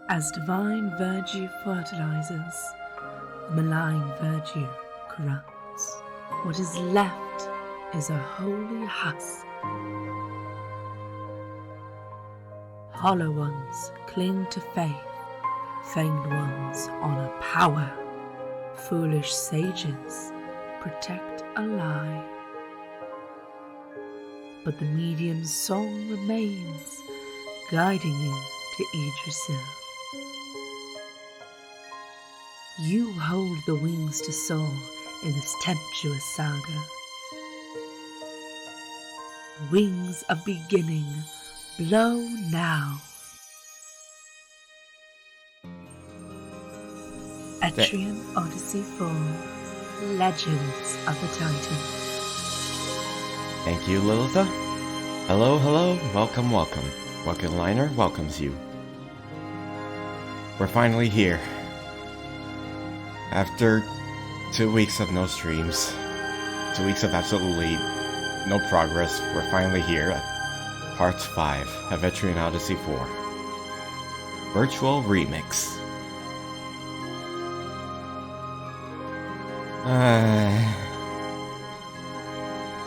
As divine virtue fertilizes, the malign virtue corrupts. What is left is a holy husk. Hollow ones cling to faith, fanged ones honor power. Foolish sages protect a lie. But the medium's song remains, guiding you to Yggdrasil. You hold the wings to soar in this tempestuous saga. Wings of beginning, blow now. Etrian Odyssey IV, Legends of the Titan. Thank you, Lilitha. Hello, hello, welcome, welcome. Welkin Liner welcomes you. We're finally here. After 2 weeks of no streams, 2 weeks of absolutely no progress, we're finally here at Part 5 of Etrian Odyssey IV. Virtual Remix.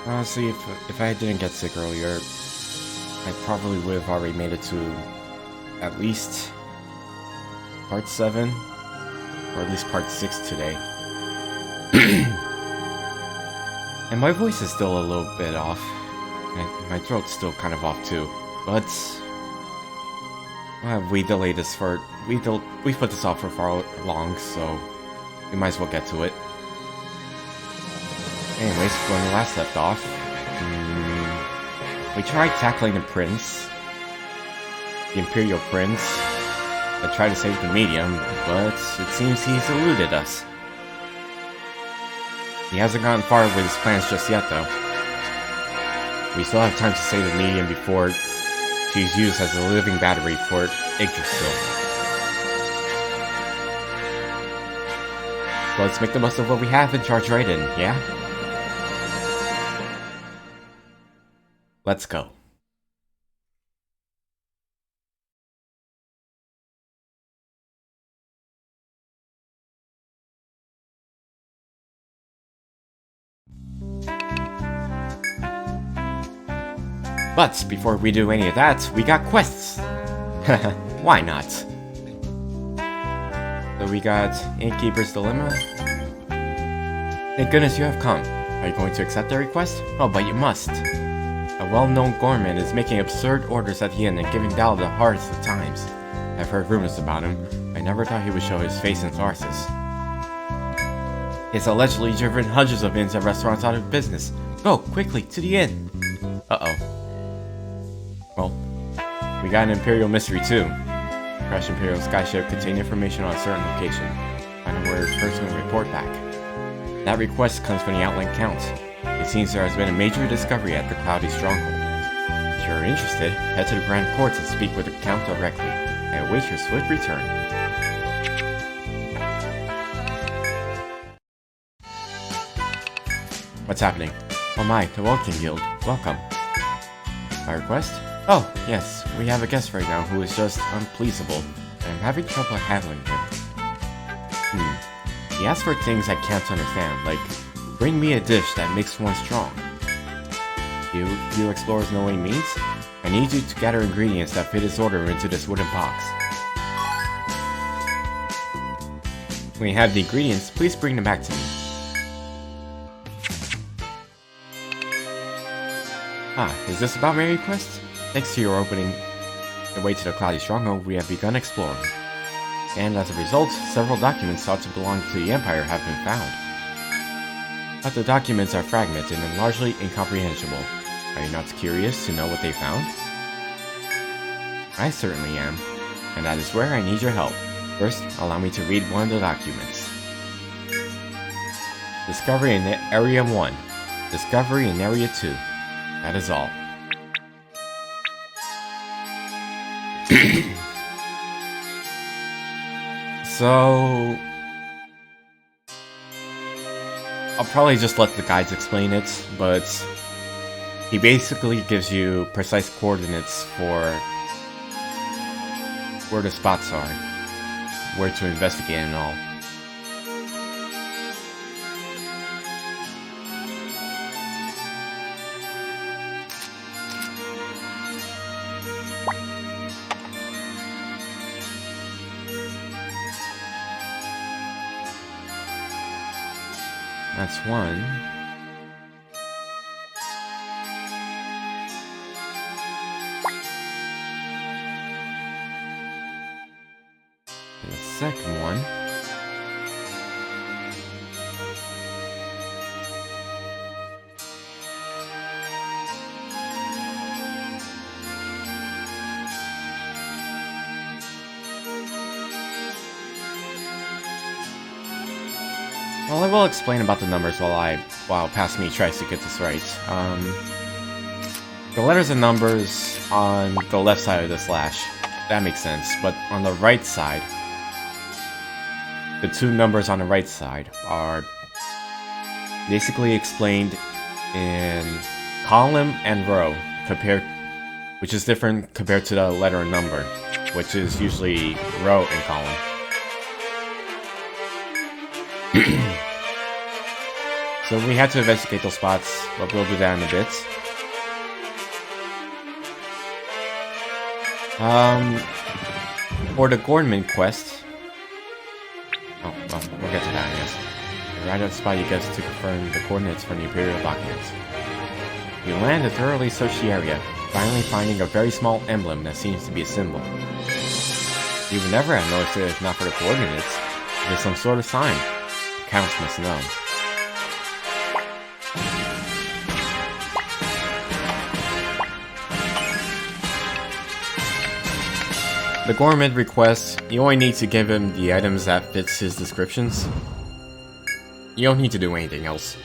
Honestly, if I didn't get sick earlier, I probably would have already made it to at least Part 7, or at least Part 6 today. And my voice is still a little bit off, and my throat's still kind of off too, but we delayed this for, we put this off for far long, so we might as well get to it. Anyways, when we last left off, we tried tackling the prince, the Imperial Prince, that tried to save the medium, but it seems he's eluded us. He hasn't gotten far with his plans just yet, though. We still have time to save the medium before she's used as a living battery for Yggdrasil. So let's make the most of what we have and charge right in, yeah? Let's go. But before we do any of that, we got quests. Why not? So we got Innkeeper's Dilemma. Thank goodness you have come. Are you going to accept the request? Oh, but you must. A well-known gorman is making absurd orders at the inn and giving Dal the hardest of times. I've heard rumors about him. I never thought he would show his face in Tharsis. He has allegedly driven hundreds of inns and restaurants out of business. Go, quickly, to the inn! Uh-oh. Well, we got an Imperial mystery too. Crash Imperial skyship contain information on a certain location. Find out where it's first going to report back. That request comes from the Outland Count. It seems there has been a major discovery at the Cloudy Stronghold. If you're interested, head to the Grand Courts and speak with the Count directly. I await your swift return. What's happening? Oh my, the Welkin Guild. Welcome. My request? Oh, yes, we have a guest right now who is just unpleasable, and I'm having trouble handling him. He asks for things I can't understand, like, bring me a dish that makes one strong. You explorers know what he means? I need you to gather ingredients that fit his order into this wooden box. When you have the ingredients, please bring them back to me. Is this about my request? Thanks to your opening the way to the Cloudy Stronghold, we have begun exploring. And as a result, several documents thought to belong to the Empire have been found. But the documents are fragmented and largely incomprehensible. Are you not curious to know what they found? I certainly am, and that is where I need your help. First, allow me to read one of the documents. Discovery in Area 1. Discovery in Area 2. That is all. So I'll probably just let the guides explain it, but he basically gives you precise coordinates for where the spots are, where to investigate and all. That's one. And the second one. Well, I will explain about the numbers while past me tries to get this right. The letters and numbers on the left side of the slash, that makes sense, but on the right side, the two numbers on the right side are basically explained in column and row, which is different compared to the letter and number, which is usually row and column. So we had to investigate those spots, but we'll do that in a bit. For the Gorman quest... Oh, well, we'll get to that, I guess. You're right at the spot you guys to confirm the coordinates from the Imperial documents. You land to thoroughly search the area, finally finding a very small emblem that seems to be a symbol. You would never have noticed it if not for the coordinates. It is some sort of sign. Counts must know. The Gourmet requests, you only need to give him the items that fits his descriptions. You don't need to do anything else.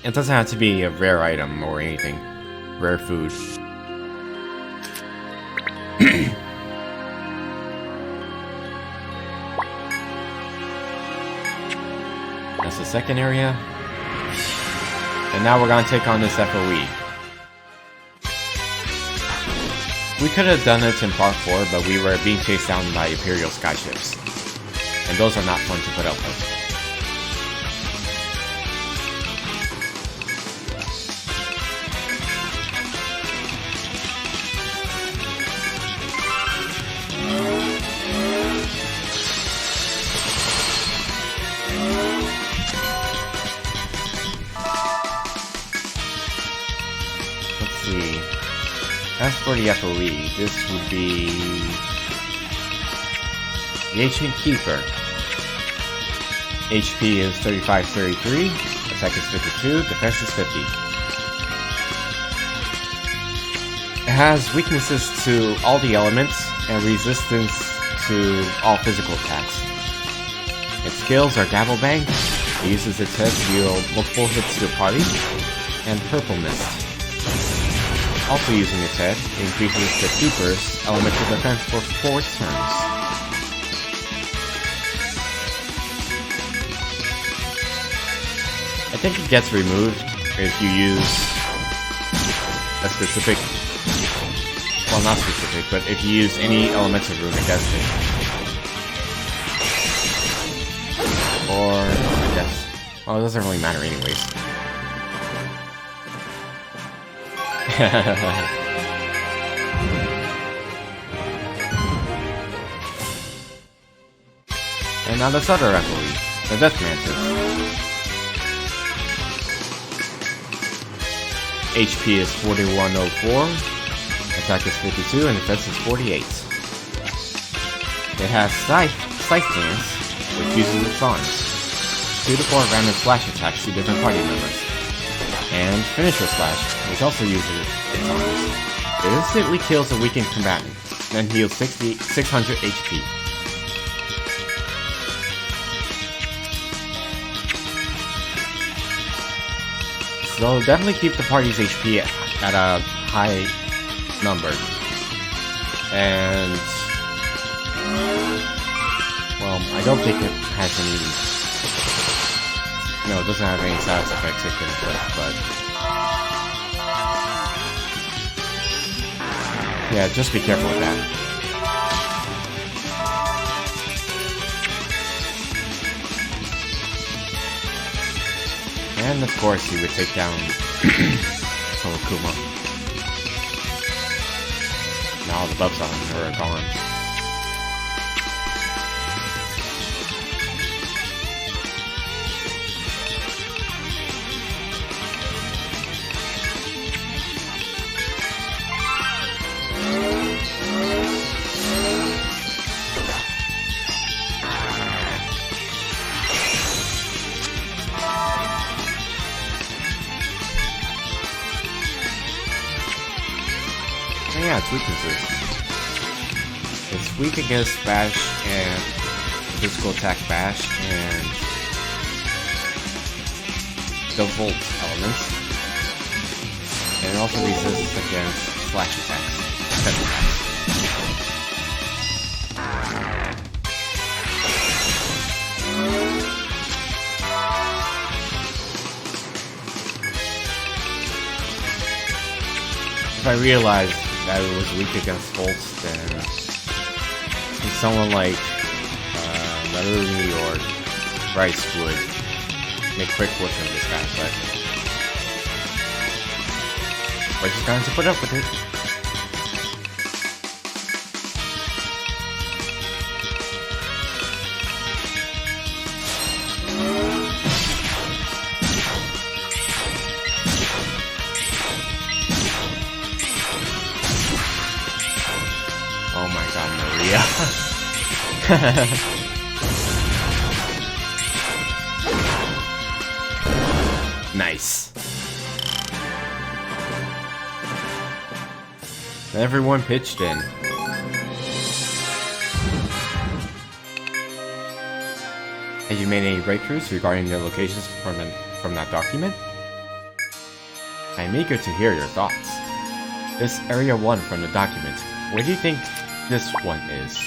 It doesn't have to be a rare item or anything. Rare food. That's the second area. And now we're gonna take on this FOE. We could have done it in part 4, but we were being chased down by Imperial skyships. And those are not fun to put up with. As for the FOE, this would be the Ancient Keeper. HP is 35-33, attack is 52, defense is 50. It has weaknesses to all the elements and resistance to all physical attacks. Its skills are Gavel Bang, it uses its head to deal multiple hits to a party, and Purple Mist. Also using its head, it increases the Keeper's elemental defense for 4 turns. I think it gets removed if you use a specific... Well, not specific, but if you use any elemental rune against it. Or, I guess... Well, it doesn't really matter anyways. And now this other FOE, the Death Mantis. HP is 4104, attack is 52, and defense is 48. It has Scythe Dance, which uses its arms. 2 to 4 random slash attacks to different party members. And Finisher Slash, which also uses its arms. It instantly kills a weakened combatant, then heals 600 HP. So definitely keep the party's HP at a high number. And... well, I don't think it has any... No, it doesn't have any status effects it can inflict, but... yeah, just be careful with that. And of course he would take down Kuma. Now all the buffs on her are gone. Yeah, its weaknesses. It's weak against bash and physical attack bash and the volt elements. And it also resists against slash attacks. Step attacks. If I realized that it was weak against bolts, then someone like Laruni or Bryce would make quick work of this guy, but we're just going to put up with it. Oh my god, Maria. Nice. Everyone pitched in. Have you made any breakthroughs regarding the locations from that document? I am eager to hear your thoughts. This Area 1 from the document, where do you think this one is?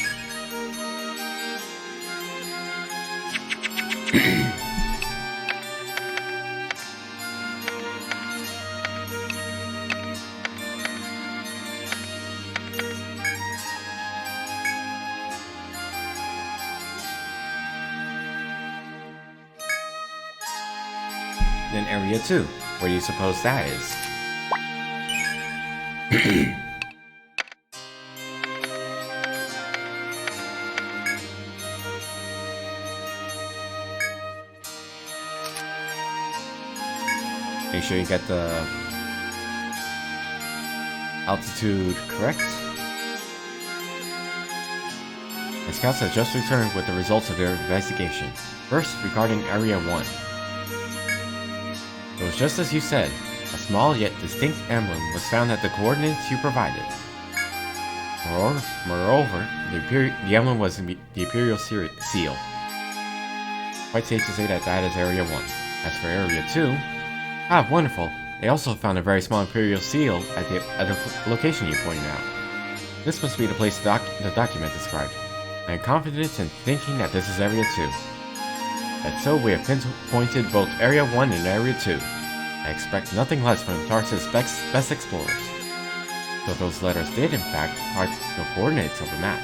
Then Area 2, where do you suppose that is? Make sure you get the altitude correct. The scouts have just returned with the results of their investigation. First, regarding Area 1. It was just as you said. A small yet distinct emblem was found at the coordinates you provided. Moreover, the emblem was the Imperial Seal. Quite safe to say that that is Area 1. As for Area 2, ah, wonderful. They also found a very small Imperial Seal at the location you pointed out. This must be the place the document described. I am confident in thinking that this is Area 2. And so we have pinpointed both Area 1 and Area 2. I expect nothing less from Tarsus' best explorers. So those letters did, in fact, mark the coordinates of the map.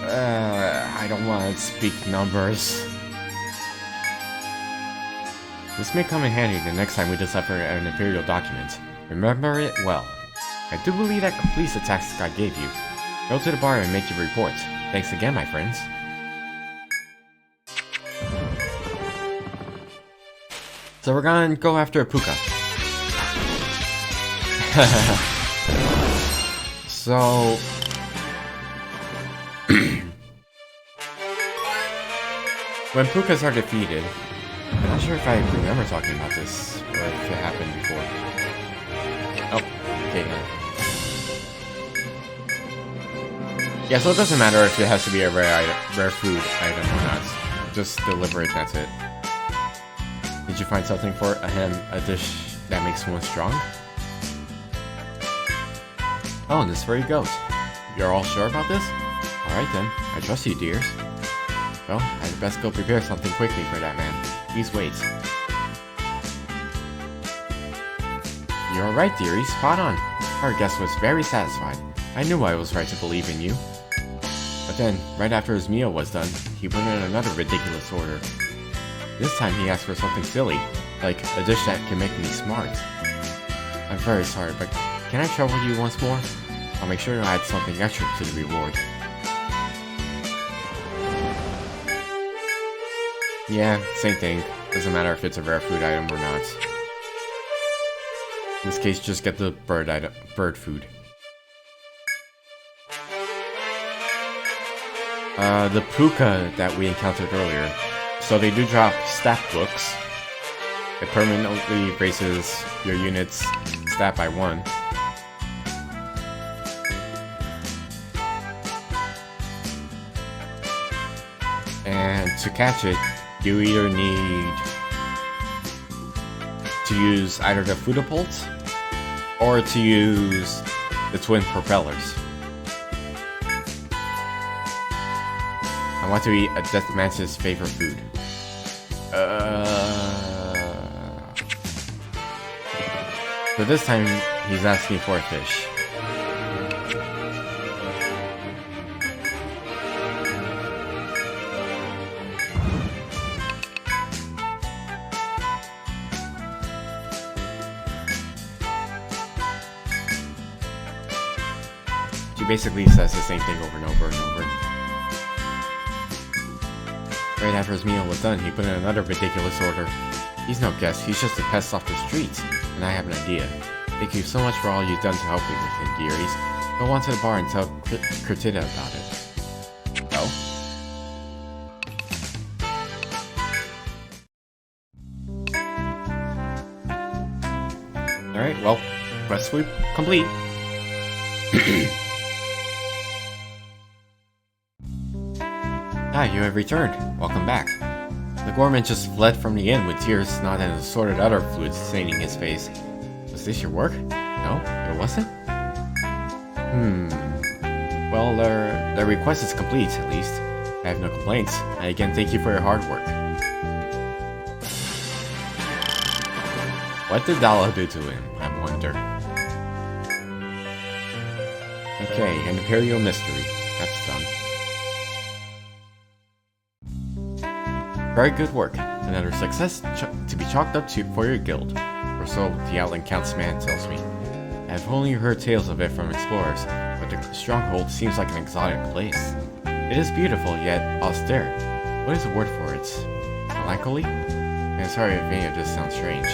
I don't want to speak numbers. This may come in handy the next time we decipher an Imperial document. Remember it well. I do believe that completes the task I gave you. Go to the bar and make your report. Thanks again, my friends. So we're gonna go after Puka. So... when Pukas are defeated... I'm not sure if I remember talking about this, or if it happened before. Oh, okay then. Yeah, so it doesn't matter if it has to be a rare food item or not. Just deliver it, that's it. Did you find something for a dish that makes one strong? Oh, this furry goat. You're all sure about this? Alright then, I trust you, dears. Well, I'd best go prepare something quickly for that man. Please wait. You're right, dearie, spot on. Our guest was very satisfied. I knew I was right to believe in you. But then, right after his meal was done, he put in another ridiculous order. This time he asked for something silly, like a dish that can make me smart. I'm very sorry, but can I trouble you once more? I'll make sure to add something extra to the reward. Yeah, same thing. Doesn't matter if it's a rare food item or not. In this case, just get the bird food. The puka that we encountered earlier. So they do drop stat books. It permanently raises your unit's stat by 1. And to catch it, you either need to use either the Foodapult or to use the twin propellers. I want to eat a Deathmance's favorite food. So this time he's asking for a fish. She basically says the same thing over and over and over. Right after his meal was done, he put in another ridiculous order. He's no guest, he's just a pest off the streets, and I have an idea. Thank you so much for all you've done to help me with him, dearies. Go on to the bar and tell Kurtida about it. Oh? Alright, well, quest sweep complete. Ah, you have returned. Welcome back. The gourmet just fled from the inn with tears, snot, and assorted other fluids staining his face. Was this your work? No, it wasn't? Well, their request is complete, at least. I have no complaints, and again, thank you for your hard work. What did Dala do to him, I wonder? Okay, an Imperial Mystery. That's done. Very good work. Another success to be chalked up to for your guild. Or so the Outland Count's man tells me. I have only heard tales of it from explorers, but the stronghold seems like an exotic place. It is beautiful, yet austere. What is the word for it? Melancholy? I'm sorry if any of this sounds strange.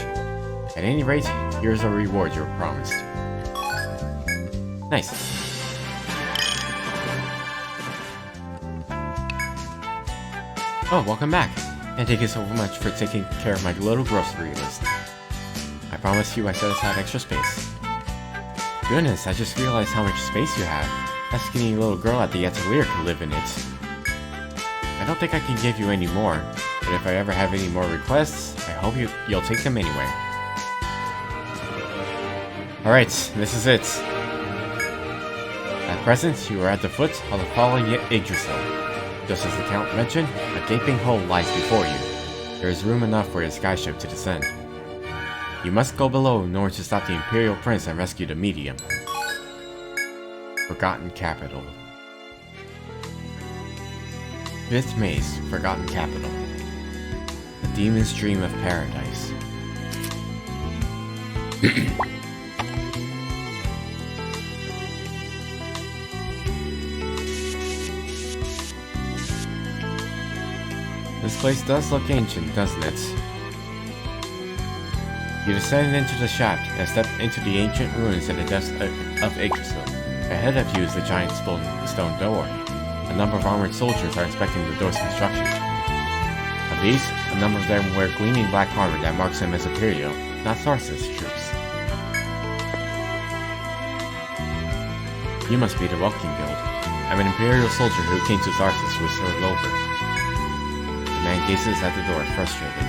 At any rate, here's a reward you were promised. Nice. Oh, welcome back. And thank you so much for taking care of my little grocery list. I promise you I set aside extra space. Goodness, I just realized how much space you have. That skinny little girl at the atelier could live in it. I don't think I can give you any more, but if I ever have any more requests, I hope you'll take them anyway. Alright, this is it. At present, you are at the foot of the fallen Yggdrasil. Just as the Count mentioned, a gaping hole lies before you. There is room enough for your skyship to descend. You must go below in order to stop the Imperial Prince and rescue the medium. Forgotten Capital. 5th Maze, Forgotten Capital. The Demon's Dream of Paradise. This place does look ancient, doesn't it? You descend into the shaft and step into the ancient ruins in the depths of Yggdrasil. Ahead of you is the giant stone door. A number of armored soldiers are inspecting the door's construction. Of these, a number of them wear gleaming black armor that marks them as Imperial, not Tharsis troops. You must be the Welkin Guild. I'm an Imperial soldier who came to Tharsis with Sir Lober. The man gazes at the door, frustrated.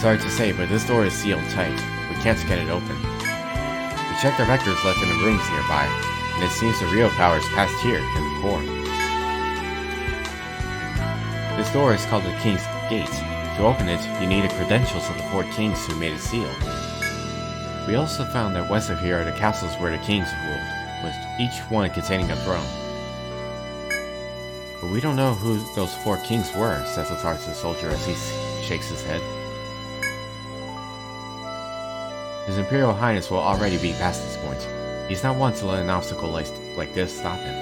Sorry to say, but this door is sealed tight. We can't get it open. We checked the records left in the rooms nearby, and it seems the real power is passed here, in the core. This door is called the King's Gate. To open it, you need the credentials of the 4 kings who made it sealed. We also found that west of here are the castles where the kings ruled, with each one containing a throne. But we don't know who those 4 kings were, says the Tharsis soldier as he shakes his head. His Imperial Highness will already be past this point. He's not one to let an obstacle like this stop him.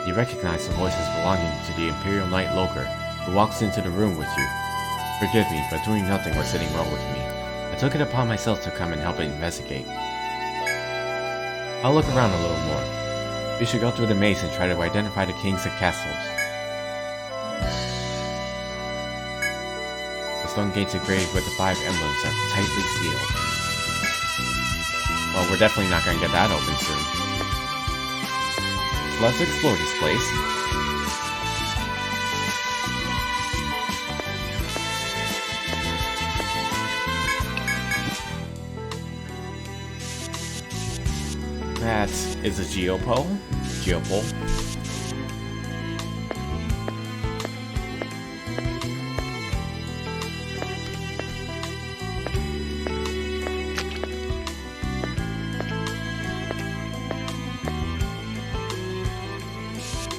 You recognize the voices belonging to the Imperial Knight Loker, who walks into the room with you. Forgive me, but doing nothing was sitting well with me. I took it upon myself to come and help investigate. I'll look around a little more. We should go through the maze and try to identify the kings and castles. The stone gates engraved with the 5 emblems are tightly sealed. Well, we're definitely not going to get that open soon. Let's explore this place. That is a geopole.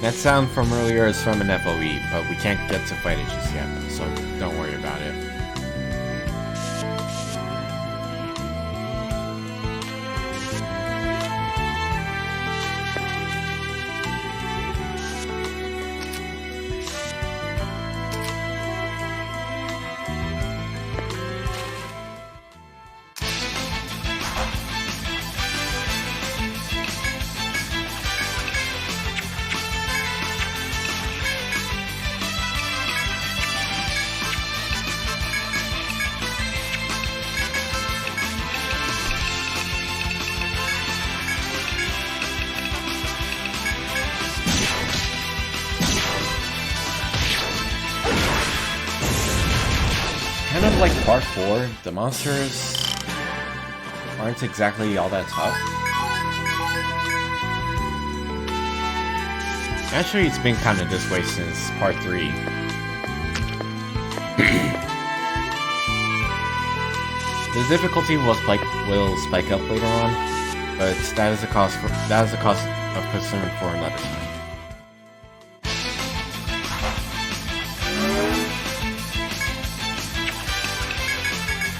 That sound from earlier is from an FOE, but we can't get to fight it just yet, so don't worry about it. Kind of like part 4, the monsters aren't exactly all that tough. Actually, it's been kind of this way since part 3. The difficulty will spike up later on, but that is a cause of concern for another time.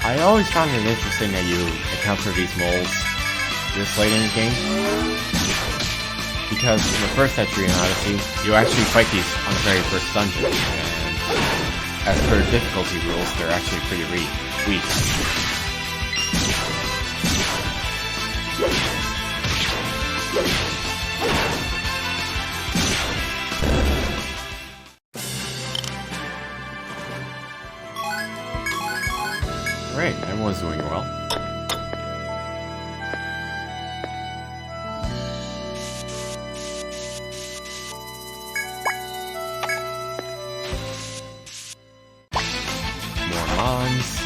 I always found it interesting that you encounter these moles this late in the game, because in the first Etrian Odyssey, you actually fight these on the very first dungeon, and as per difficulty rules, they're actually pretty weak. Great, everyone's doing well. More mons.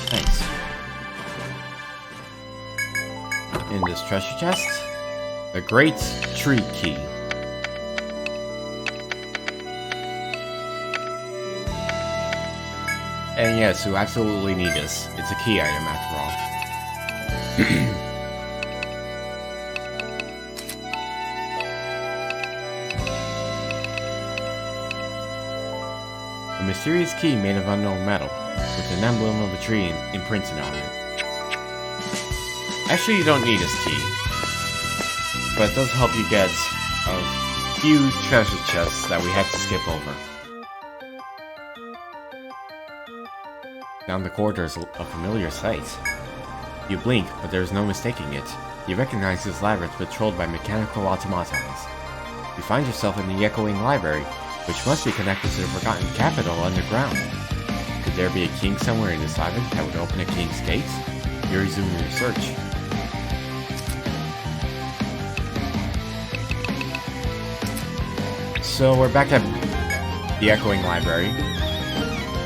Thanks. In this treasure chest, the Great Tree Key. And yes, you absolutely need this. It's a key item after all. A mysterious key made of unknown metal, with an emblem of a tree imprinted on it. Actually, you don't need this key, but it does help you get a few treasure chests that we had to skip over. Down the corridor is a familiar sight. You blink, but there is no mistaking it. You recognize this labyrinth patrolled by mechanical automatons. You find yourself in the echoing library, which must be connected to the forgotten capital underground. Could there be a king somewhere in this labyrinth that would open a king's gates? You resume your search. So we're back at the echoing library.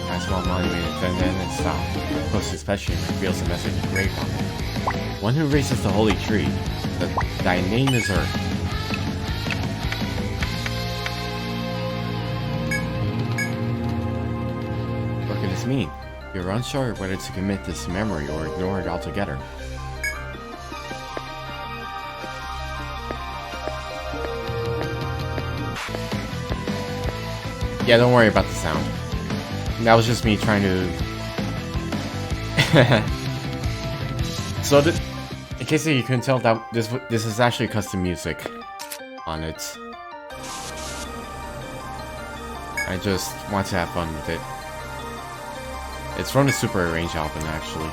As small monument in Zen style. Close inspection reveals a message engraved on it. One who raises the holy tree. Thy name is Earth. What could this mean? You're unsure whether to commit this to memory or ignore it altogether. Yeah, don't worry about the sound. That was just me trying to... So, in case you couldn't tell, that this is actually custom music on it. I just want to have fun with it. It's from the Super Arrange album, actually.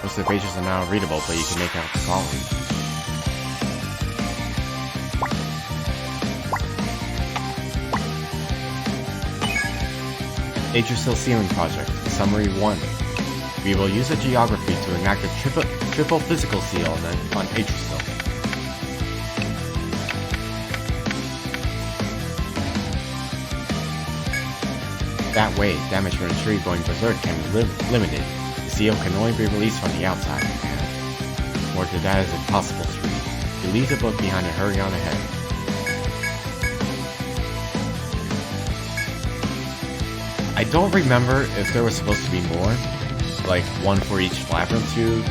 Most of the pages are now readable, but you can make out the following. Yggdrasil Ceiling Project, Summary 1. We will use a geography to enact a triple physical seal on Yggdrasil. That way, damage from a tree going berserk can be limited. The seal can only be released from the outside, and more to that is impossible to read. You leave the book behind and hurry on ahead. I don't remember if there was supposed to be more, like one for each labyrinth to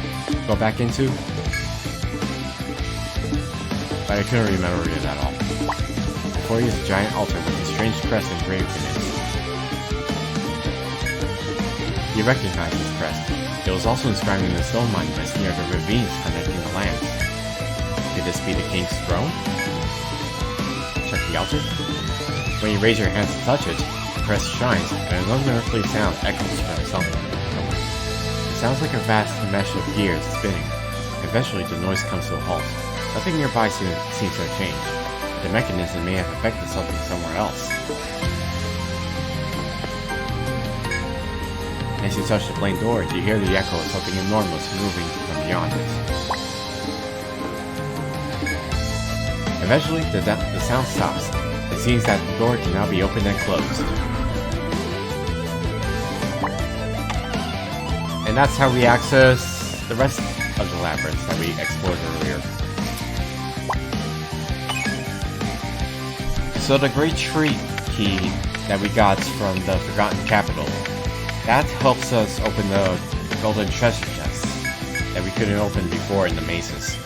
go back into, but I couldn't remember it at all. Before you is a giant altar with a strange crest engraved in it. You recognize this crest. It was also inscribed in the stone monuments near the ravines connecting the lands. Could this be the king's throne? Check the altar. When you raise your hands to touch it, the crest shines, and an unearthly sound echoes from somewhere. It sounds like a vast mesh of gears spinning. Eventually, the noise comes to a halt. Nothing nearby seems to have changed, but the mechanism may have affected something somewhere else. As you touch the plain door, you hear the echo of something enormous moving from beyond it. Eventually, the sound stops. It seems that the door can now be opened and closed. And that's how we access the rest of the labyrinths that we explored earlier. So the Great Tree key that we got from the Forgotten Capital, that helps us open the golden treasure chests that we couldn't open before in the mazes.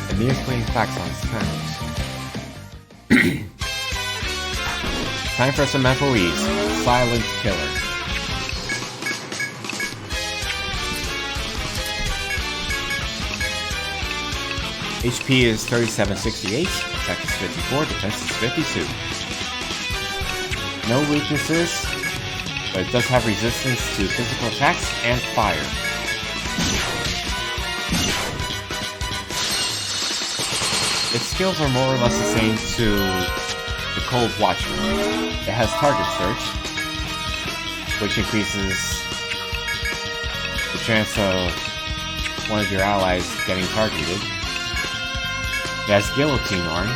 The nearest playing klaxon sounds. Time for some FOEs. Silent Killer. HP is 3768, attack is 54, defense is 52. No weaknesses, but it does have resistance to physical attacks and fire. Its skills are more or less the same to the Cold Watchman. It has target search, which increases the chance of one of your allies getting targeted. It has Guillotine Arm.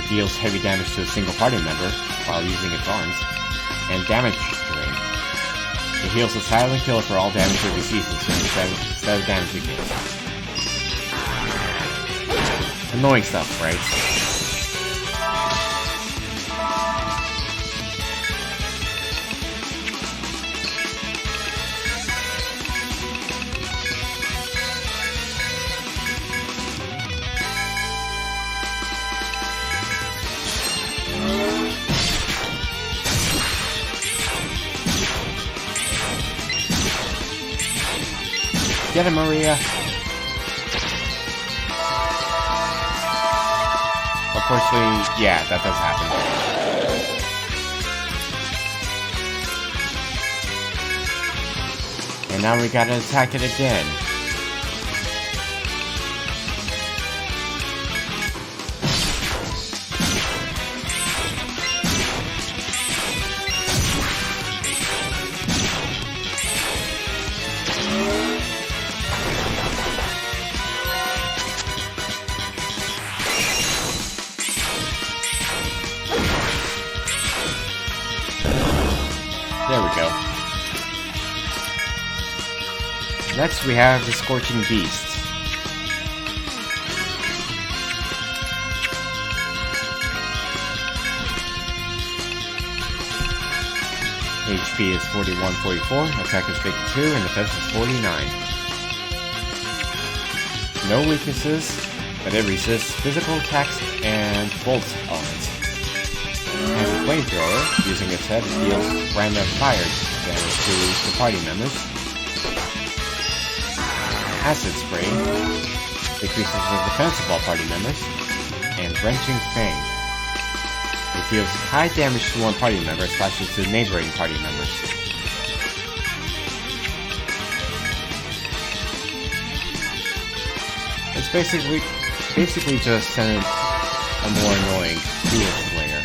It deals heavy damage to a single party member while using its arms, and Damage Drain. It heals a silent killer for all damage it receives instead of damage it gets. Annoying stuff, right? Get him, Maria! Unfortunately, yeah, that does happen. And now we gotta attack it again. There we go. Next we have the Scorching Beast. HP is 4144, attack is 52, and defense is 49. No weaknesses, but it resists physical attacks and bolt elements. As a flamethrower, using its head, it deals random fire damage to the party members. Acid Spray decreases the defense of all party members. And Wrenching Fang. It deals high damage to one party member, splashes to neighboring party members. It's basically just a more annoying field slinger.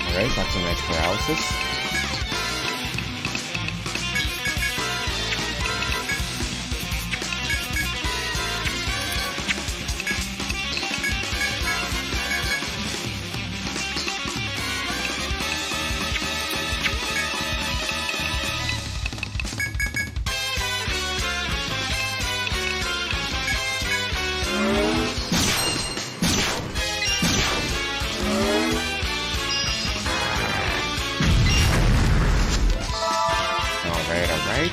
Alright, got some nice paralysis. Alright.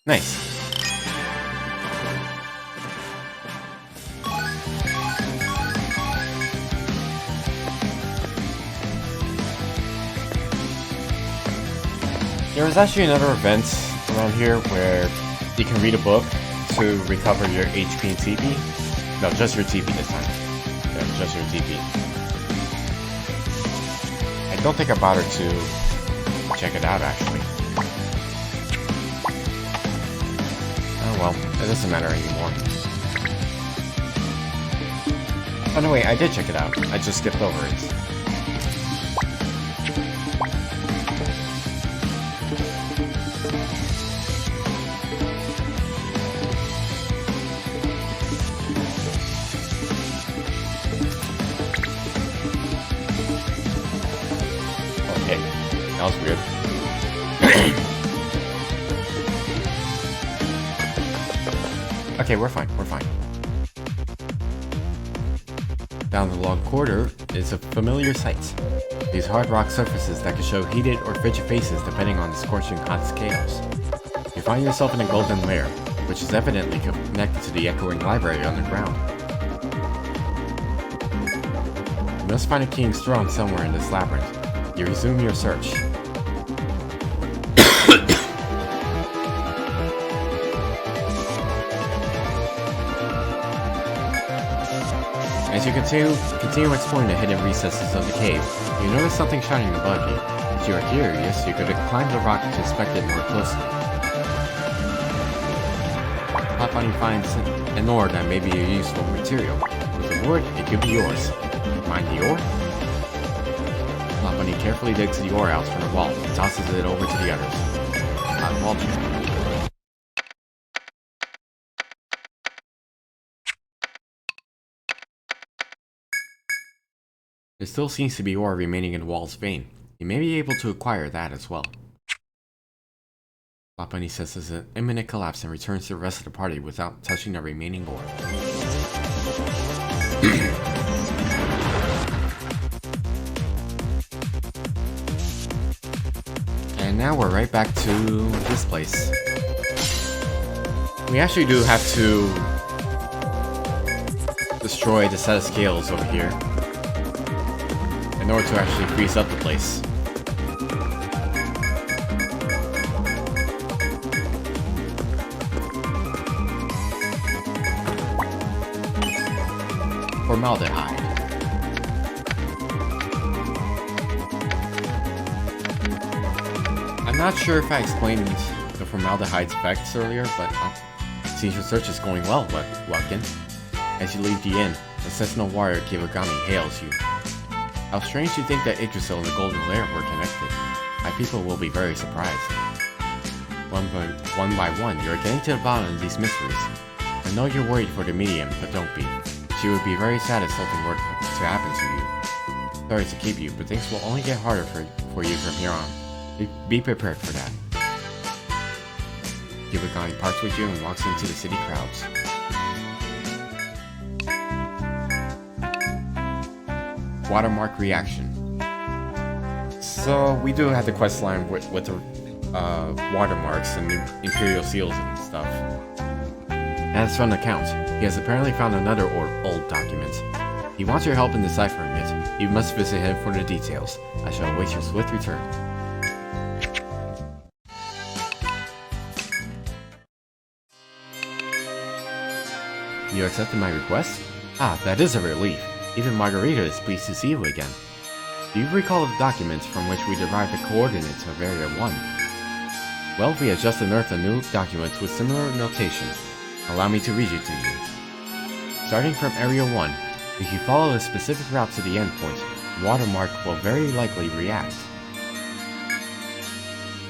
Nice. There was actually another event around here where you can read a book to recover your HP and TP. No, just your TP this time. Yeah, just your TP. I don't think I bothered to check it out actually. Oh well, it doesn't matter anymore. Oh no wait, I did check it out. I just skipped over it. That was weird. Okay, we're fine. Down the long corridor is a familiar sight. These hard rock surfaces that can show heated or frigid faces depending on the scorching hot scales. You find yourself in a golden lair, which is evidently connected to the echoing library underground. You must find a key strong somewhere in this labyrinth. You resume your search. As you continue exploring the hidden recesses of the cave, you notice something shining above you. If you are curious, you could climb the rock to inspect it more closely. Hot Bunny finds an ore that may be a useful material. With the wood, it could be yours. Find the ore? Hot Bunny carefully digs the ore out from the wall and tosses it over to the others. Hot wall check. There still seems to be ore remaining in the wall's vein. You may be able to acquire that as well. Hot Bunny senses an imminent collapse and returns to the rest of the party without touching the remaining ore. And now we're right back to this place. We actually do have to destroy the set of scales over here in order to actually freeze up the place. Formaldehyde. not sure if I explained the formaldehyde's effects earlier, but seems your search is going well, Welkin. As you leave the inn, the Sentinel warrior Kibagami hails you. How strange to think that Yggdrasil and the Golden Lair were connected. My people will be very surprised. One by one, you are getting to the bottom of these mysteries. I know you're worried for the medium, but don't be. She would be very sad if something were to happen to you. Sorry to keep you, but things will only get harder for you from here on. Be prepared for that. Kibagami parts with you and walks into the city crowds. Watermark reaction. So we do have the quest line with the watermarks and the Imperial seals and stuff. As from the Count, he has apparently found another old document. He wants your help in deciphering it. You must visit him for the details. I shall await your swift return. You accepted my request? Ah, that is a relief. Even Margarita is pleased to see you again. Do you recall the documents from which we derived the coordinates of Area 1? Well, we have just unearthed a new document with similar notations. Allow me to read it to you. Starting from Area 1, if you follow a specific route to the endpoint, the watermark will very likely react.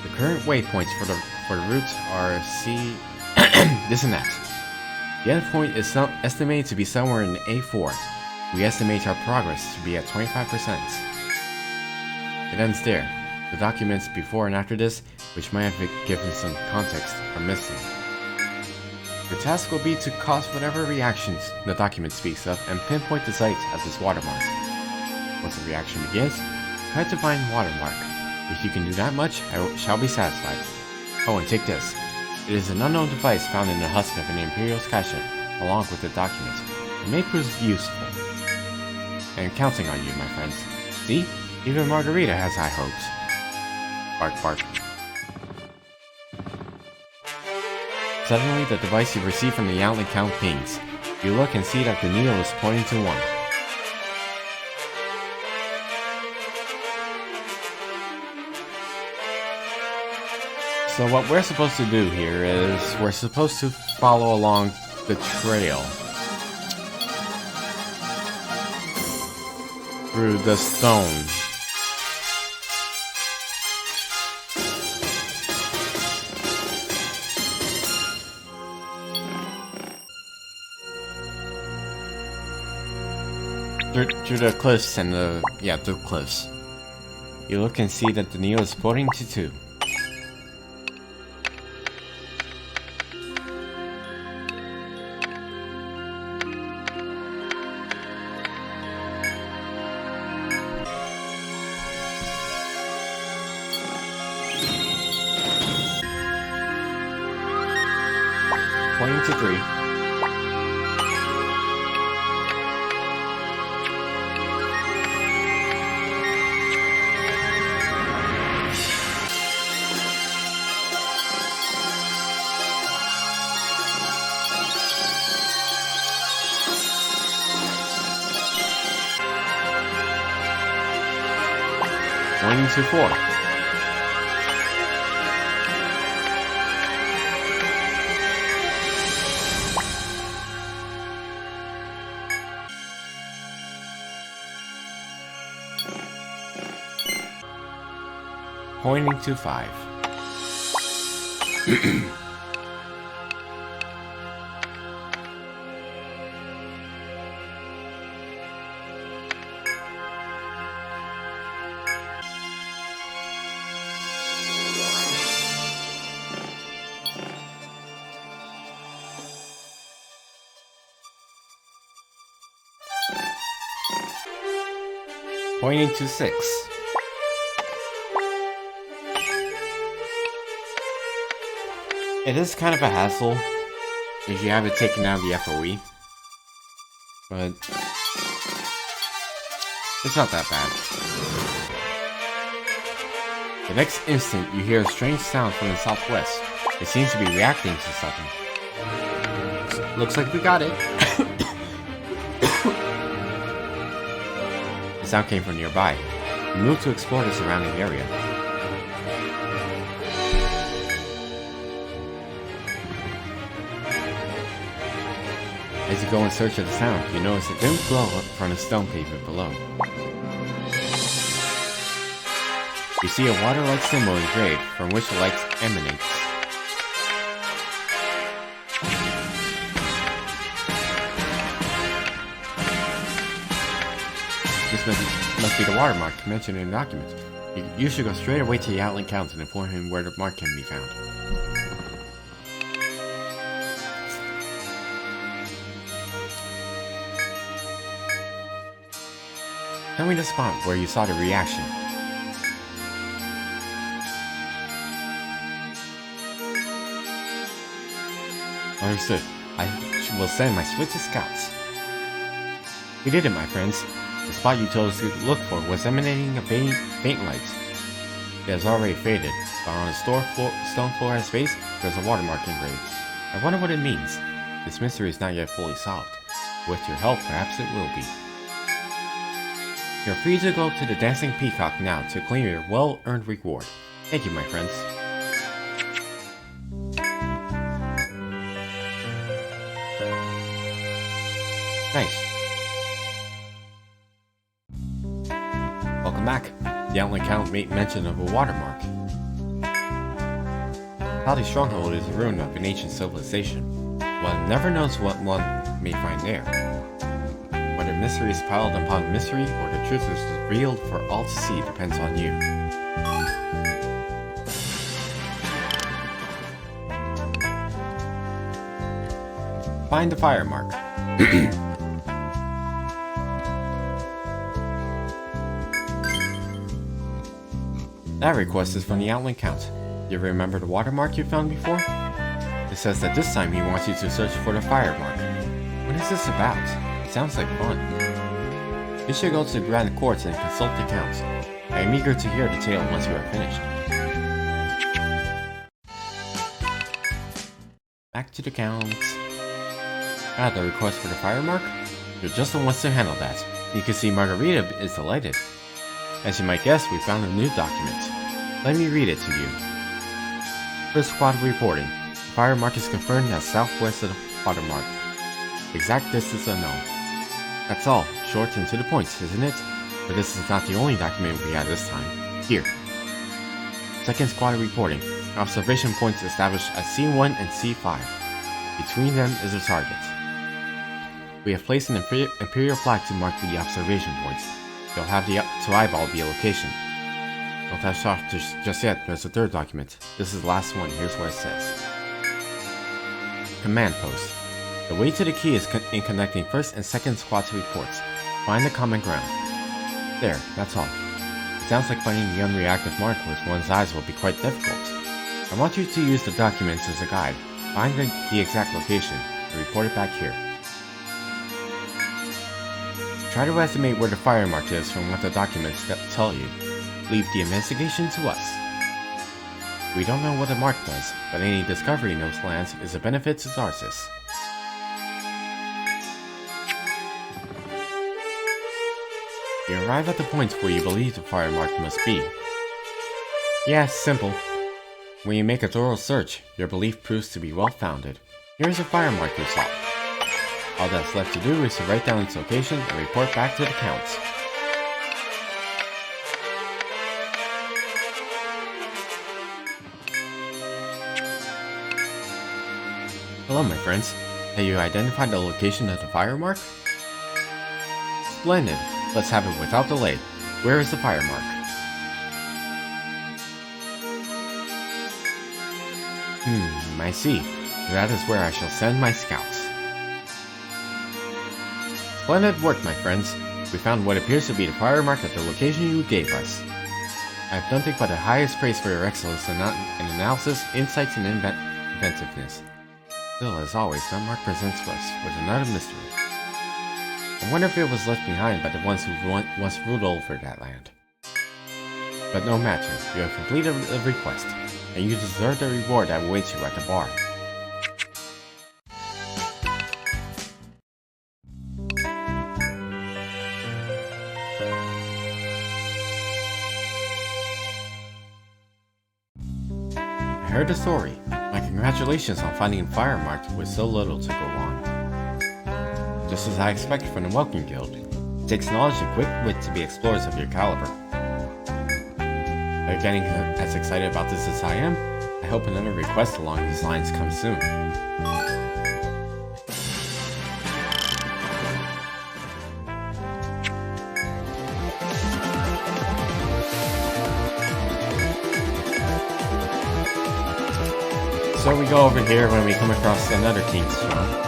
The current waypoints for the routes are C... this and that. The endpoint is estimated to be somewhere in A4. We estimate our progress to be at 25%. It ends there. The documents before and after this, which might have given some context, are missing. Your task will be to cause whatever reactions the document speaks of and pinpoint the site of this watermark. Once the reaction begins, try to find watermark. If you can do that much, I shall be satisfied. Oh, and take this. It is an unknown device found in the husk of an Imperial skyship, along with the document. It may prove useful. I am counting on you, my friends. See? Even Margarita has high hopes. Bark, bark. Suddenly, the device you receive from the Outlet Count pings. You look and see that the needle is pointing to 1. So what we're supposed to do here is we're supposed to follow along the trail through the stone. Through the cliffs and the cliffs. You look and see that the needle is pointing to 2. Pointing to 3. Pointing to 4. Pointing to 5. Pointing to 6. It is kind of a hassle if you have it taken out of the FOE, but it's not that bad. The next instant, you hear a strange sound from the southwest. It seems to be reacting to something. Looks like we got it. The sound came from nearby. You move to explore the surrounding area. As you go in search of the sound, you notice a dim glow up from the stone pavement below. You see a water-like symbol engraved from which the light emanates. This must be the watermark mentioned in the document. You should go straight away to the Outland Count and inform him where the mark can be found. Tell me the spot where you saw the reaction. Understood. I will send my swiftest scouts. We did it, my friends. The spot you told us to look for was emanating a faint light. It has already faded, but on the stone floor at its base, there's a watermark engraved. I wonder what it means. This mystery is not yet fully solved. With your help, perhaps it will be. You're free to go to the Dancing Peacock now to claim your well-earned reward. Thank you, my friends. Nice. Welcome back. The Outland Count made mention of a watermark. Cloudy Stronghold is a ruin of an ancient civilization. One never knows what one may find there. Whether mystery is piled upon mystery or the truth is revealed for all to see depends on you. Find the fire mark. That request is from the Outland Count. You remember the watermark you found before? It says that this time he wants you to search for the fire mark. What is this about? It sounds like fun. You should go to the Grand Courts and consult the Count. I am eager to hear the tale once you are finished. Back to the Count. The request for the fire mark? You're just the ones to handle that. You can see Margarita is delighted. As you might guess, we found a new document. Let me read it to you. First squad reporting. The fire mark is confirmed as southwest of the watermark. Exact distance unknown. That's all. Short and to the point, isn't it? But this is not the only document we have this time. Here. Second squad reporting. Observation points established at C1 and C5. Between them is a target. We have placed an Imperial flag to mark the observation points. You'll have to eyeball the location. Don't have shocked just yet, there's a third document. This is the last one, here's what it says. Command Post. The way to the key is in connecting first and second squad's reports. Find the common ground. There, that's all. It sounds like finding the unreactive mark with one's eyes will be quite difficult. I want you to use the documents as a guide. Find the exact location, and report it back here. Try to estimate where the fire mark is from what the documents tell you. Leave the investigation to us. We don't know what the mark does, but any discovery in those lands is a benefit to Zarsis. You arrive at the point where you believe the fire mark must be. Yeah, simple. When you make a thorough search, your belief proves to be well-founded. Here's a fire mark you saw. All that's left to do is to write down its location and report back to the Counts. Hello, my friends. Have you identified the location of the fire mark? Splendid. Let's have it without delay. Where is the fire mark? I see. That is where I shall send my scouts. Splendid work, my friends. We found what appears to be the fire mark at the location you gave us. I have nothing but the highest praise for your excellence in analysis, insights, and inventiveness. Still, as always, that mark presents us with another mystery. I wonder if it was left behind by the ones who once ruled over that land. But no matter, you have completed the request, and you deserve the reward that awaits you at the bar. I heard the story. My congratulations on finding fire marked with so little to go on. just as I expected from the Welkin Guild. It takes knowledge and quick wit to be explorers of your caliber. Are you getting as excited about this as I am? I hope another request along these lines comes soon. So we go over here when we come across another king's throne.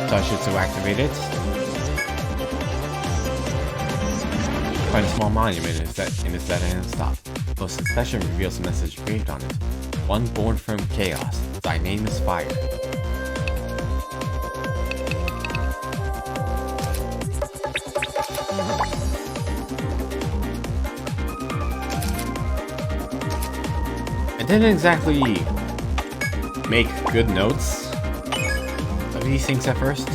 Touch it to activate it. Find a small monument in its dead-end stop. Close inspection reveals a message engraved on it. One born from chaos. Thy name is fire. I didn't exactly make good notes of these things at first.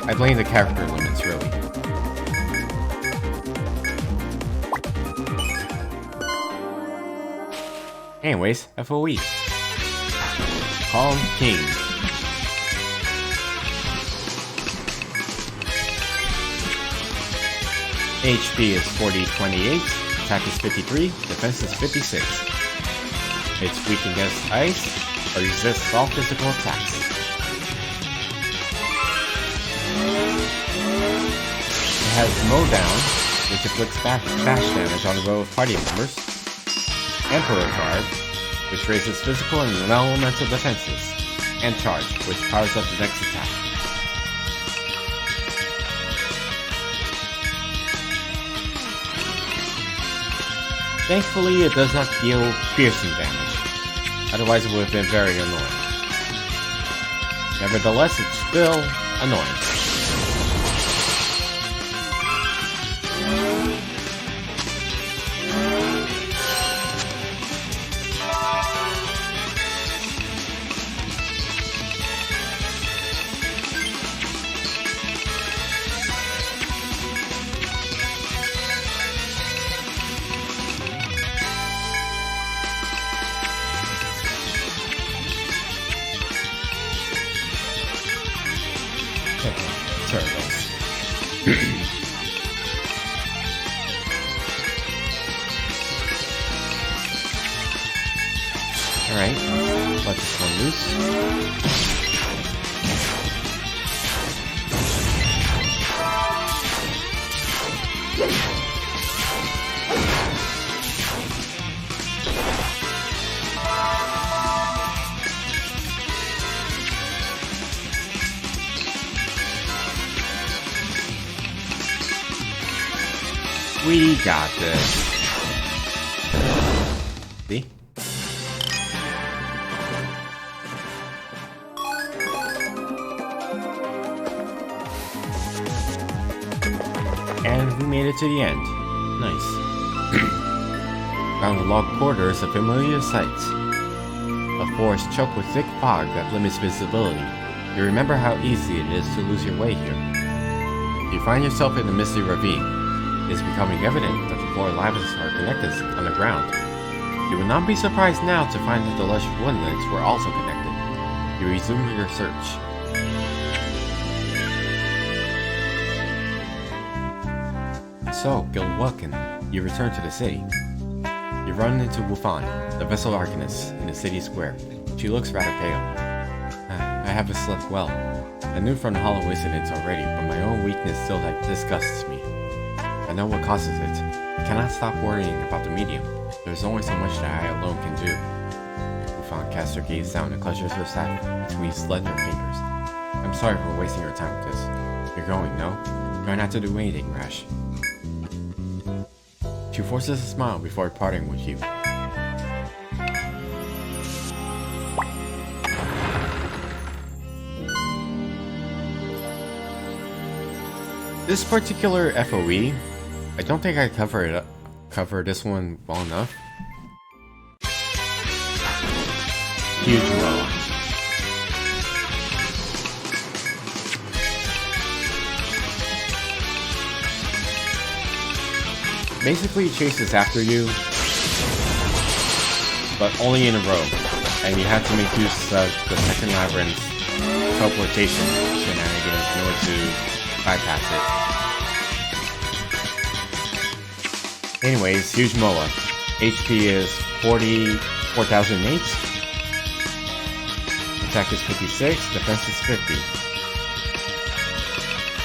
I blame the character limits, really. Anyways, FOE. Calm King. HP is 40-28, attack is 53, defense is 56. It's weak against ice, or resists all physical attacks. It has Mow Down, which inflicts bash damage on a row of party members. Emperor Guard, which raises physical and elemental defenses. And Charge, which powers up the next attack. Thankfully, it does not deal piercing damage. Otherwise, it would have been very annoying. Nevertheless, it's still annoying. Alright, let this one loose. We got this. See? And we made it to the end. Nice. Found the log quarters of familiar sights. A forest choked with thick fog that limits visibility. You remember how easy it is to lose your way here. You find yourself in a misty ravine. It is becoming evident that the four labyrinths are connected underground. You would not be surprised now to find that the lush woodlands were also connected. You resume your search. So, Guild Welkin, you return to the city. You run into Wufan, the vessel Arcanist, in the city square. She looks rather pale. I haven't slept well. I knew from the hollow incidents already, but my own weakness still disgusts me. I know what causes it. I cannot stop worrying about the medium. There's only so much that I alone can do. Wufan casts her gaze down and clutches her staff between slender fingers. I'm sorry for wasting your time with this. You're going, no? Try not to do anything rash. She forces a smile before parting with you. This particular FOE, I don't think I cover this one well enough. Huge row. Basically, it chases after you, but only in a row, and you have to make use of the second labyrinth teleportation shenanigans in order to bypass it. Anyways, huge Moa. HP is 44,008. Attack is 56, defense is 50.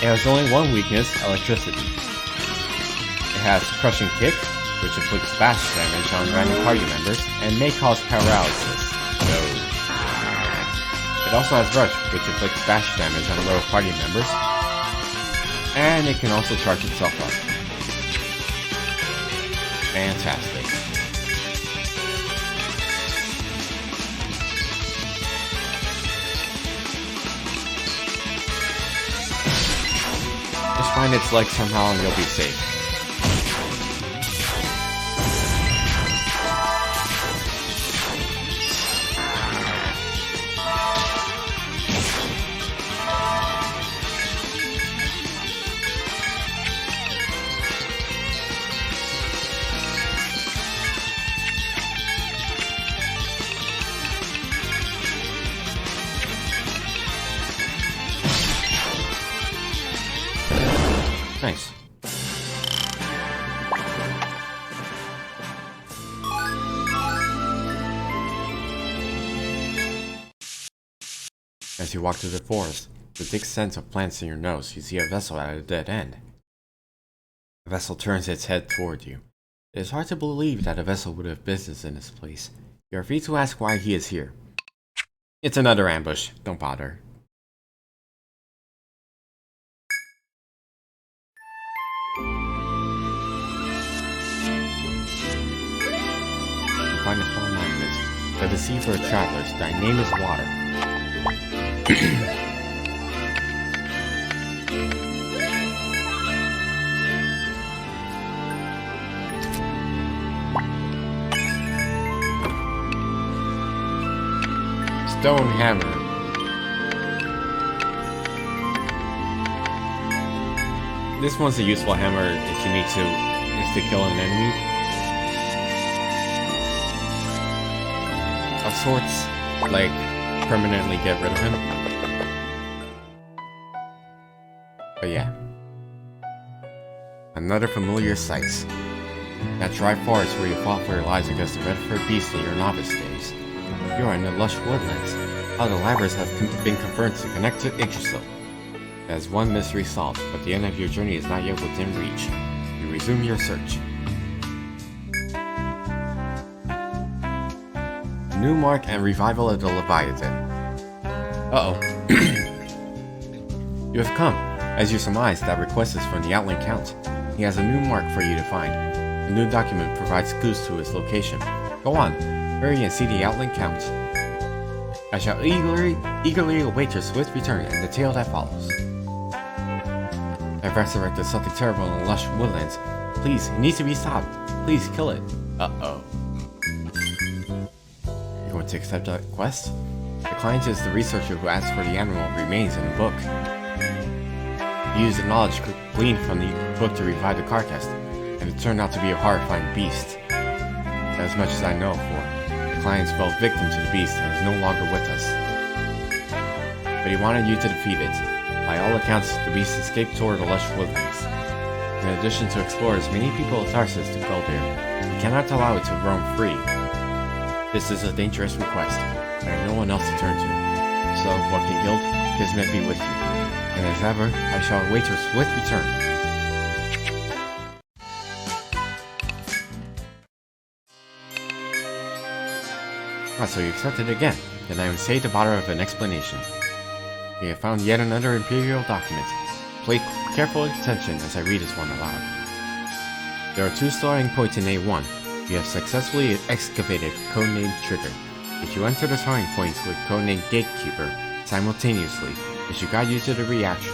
It has only one weakness, electricity. It has Crushing Kick, which inflicts bash damage on random party members, and may cause paralysis. No. It also has Rush, which inflicts bash damage on lower party members, and it can also charge itself up. Fantastic. Just find its legs somehow and you'll be safe. Nice. As you walk through the forest, with a thick scent of plants in your nose, you see a vessel at a dead end. The vessel turns its head toward you. It is hard to believe that a vessel would have business in this place. You are free to ask why he is here. It's another ambush. Don't bother. Find a small monument. Let the sea for the travelers. Thy name is water. Stone hammer. This one's a useful hammer if you need to kill an enemy. Of sorts, like permanently get rid of him. But yeah. Another familiar sight. That dry forest where you fought for your lives against the red fur beast in your novice days. You are in the lush woodlands. How the labyrinths have been confirmed to connect to Yggdrasil. That is one mystery solved, but the end of your journey is not yet within reach. You resume your search. New mark and revival of the Leviathan. Uh-oh. You have come. As you surmise, that request is from the Outland Count. He has a new mark for you to find. The new document provides clues to his location. Go on, hurry and see the Outland Count. I shall eagerly await your swift return and the tale that follows. I've resurrected something terrible in the lush woodlands. Please, it needs to be stopped. Please kill it. Uh-oh. Going to accept that quest? The client is the researcher who asked for the animal remains in the book. He used the knowledge gleaned from the book to revive the carcass, and it turned out to be a horrifying beast. As much as I know for, the client fell victim to the beast and is no longer with us. But he wanted you to defeat it. By all accounts, the beast escaped toward the lush woodlands. In addition to explorers, many people of Tarsus to go there. We cannot allow it to roam free. This is a dangerous request. I have no one else to turn to. So, Welkin Guild, Kismet be with you. And as ever, I shall await your swift return. Ah, so you accepted again. Then I would say the bother of an explanation. We have found yet another Imperial document. Pay careful attention as I read this one aloud. There are two starting points in A1. You have successfully excavated codename Trigger. If you enter the starting points with codename Gatekeeper simultaneously, it should guide you to the reaction.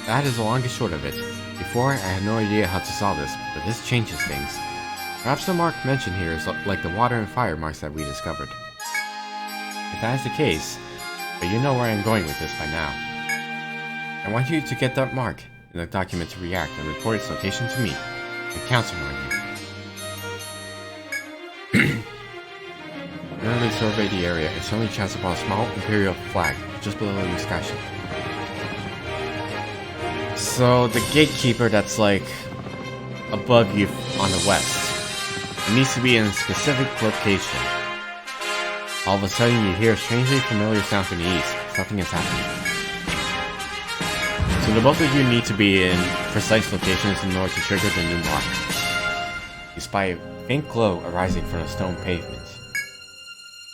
That is the long and short of it. Before, I had no idea how to solve this, but this changes things. Perhaps the mark mentioned here is like the water and fire marks that we discovered. If that is the case, but you know where I am going with this by now. I want you to get that mark in the document to react and report its location to me. I'm counting on you. thoroughly survey the area and suddenly chance upon a small Imperial flag just below your skyship. So the gatekeeper that's like above you on the west, it needs to be in a specific location. All of a sudden you hear a strangely familiar sound from the east. Something is happening. So the both of you need to be in precise locations in order to trigger the new mark. You spy a faint glow arising from the stone pavement.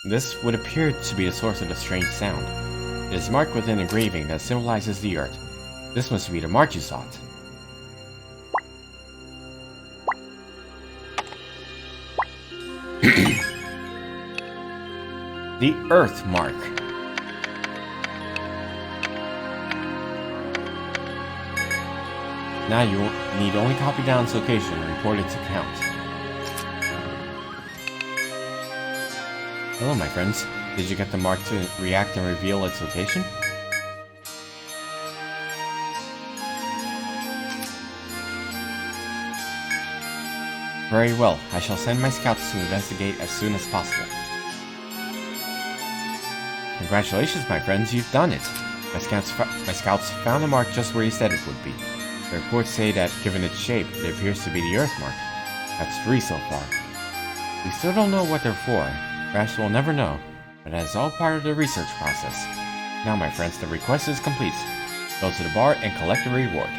This would appear to be the source of the strange sound. It is marked with an engraving that symbolizes the earth. This must be the mark you sought. The Earth Mark. Now you need only copy down its location and report it to count. Hello, my friends. Did you get the mark to react and reveal its location? Very well. I shall send my scouts to investigate as soon as possible. Congratulations, my friends. You've done it. My scouts found the mark just where you said it would be. The reports say that, given its shape, it appears to be the Earth Mark. That's 3 so far. We still don't know what they're for. Perhaps we'll never know, but that is all part of the research process. Now, my friends, the request is complete. Go to the bar and collect the reward.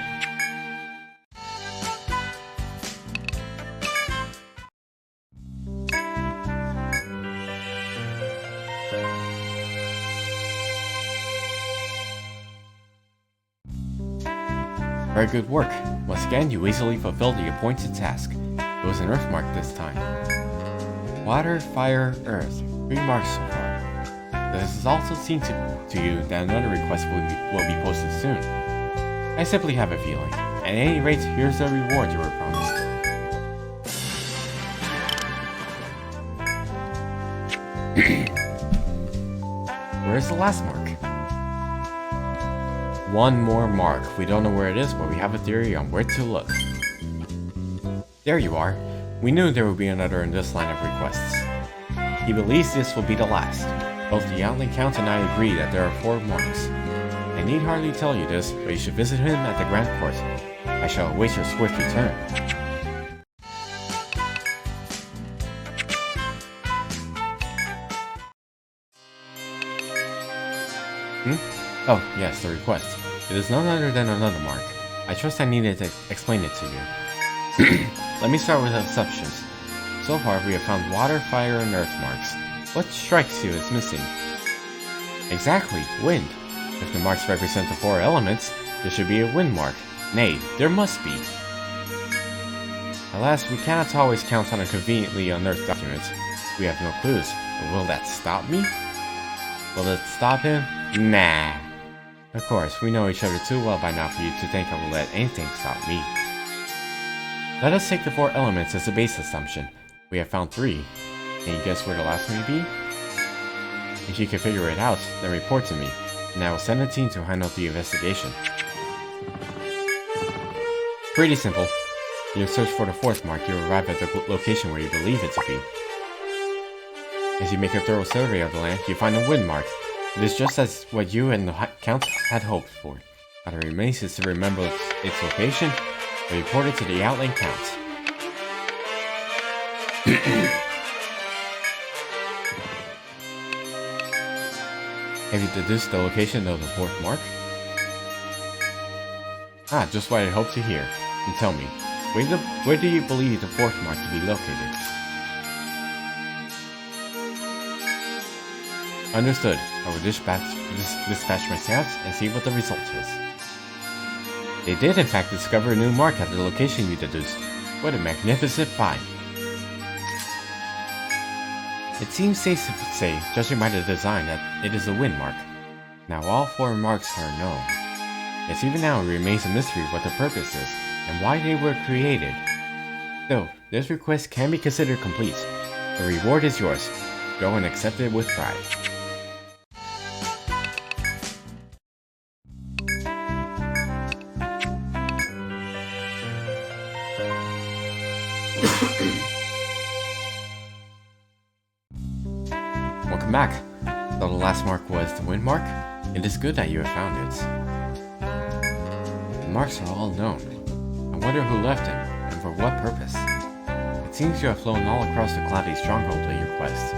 Very good work. Once again, you easily fulfilled the appointed task. It was an Earth Mark this time. Water, fire, earth. 3 marks so far. This has also seen to you that another request will be posted soon. I simply have a feeling. At any rate, here's the reward you were promised. Where's the last mark? 1 more mark. We don't know where it is, but we have a theory on where to look. There you are. We knew there would be another in this line of requests. He believes this will be the last. Both the Outling Count and I agree that there are 4 marks. I need hardly tell you this, but you should visit him at the Grand Court. I shall await your swift return. Oh, yes, the request. It is none other than another mark. I trust I needed to explain it to you. Let me start with assumptions. So far, we have found water, fire, and earth marks. What strikes you as missing? Exactly, wind. If the marks represent the 4 elements, there should be a wind mark. Nay, there must be. Alas, we cannot always count on a conveniently unearthed document. We have no clues, but will that stop me? Will it stop him? Nah. Of course, we know each other too well by now for you to think I will let anything stop me. Let us take the 4 elements as a base assumption. We have found 3. Can you guess where the last may be? If you can figure it out, then report to me, and I will send a team to handle the investigation. Pretty simple. In your search for the 4th mark, you arrive at the location where you believe it to be. As you make a thorough survey of the land, you find a wind mark. It is just as what you and the Count had hoped for. What it remains is to remember its location and report it to the Outling Count. Have you deduced the location of the 4th mark? Ah, just what I hoped to hear. And tell me, where do you believe the 4th mark to be located? Understood. I will dispatch my scouts and see what the result is. They did in fact discover a new mark at the location you deduced. What a magnificent find! It seems safe to say, judging by the design, that it is a wind mark. Now all 4 marks are known. Yet even now it remains a mystery what the purpose is, and why they were created. Though, this request can be considered complete. The reward is yours. Go and accept it with pride. welcome back. So the last mark was the wind mark. It is good that you have found it. The marks are all known. I wonder who left them, and for what purpose. It seems you have flown all across the cloudy stronghold in your quest.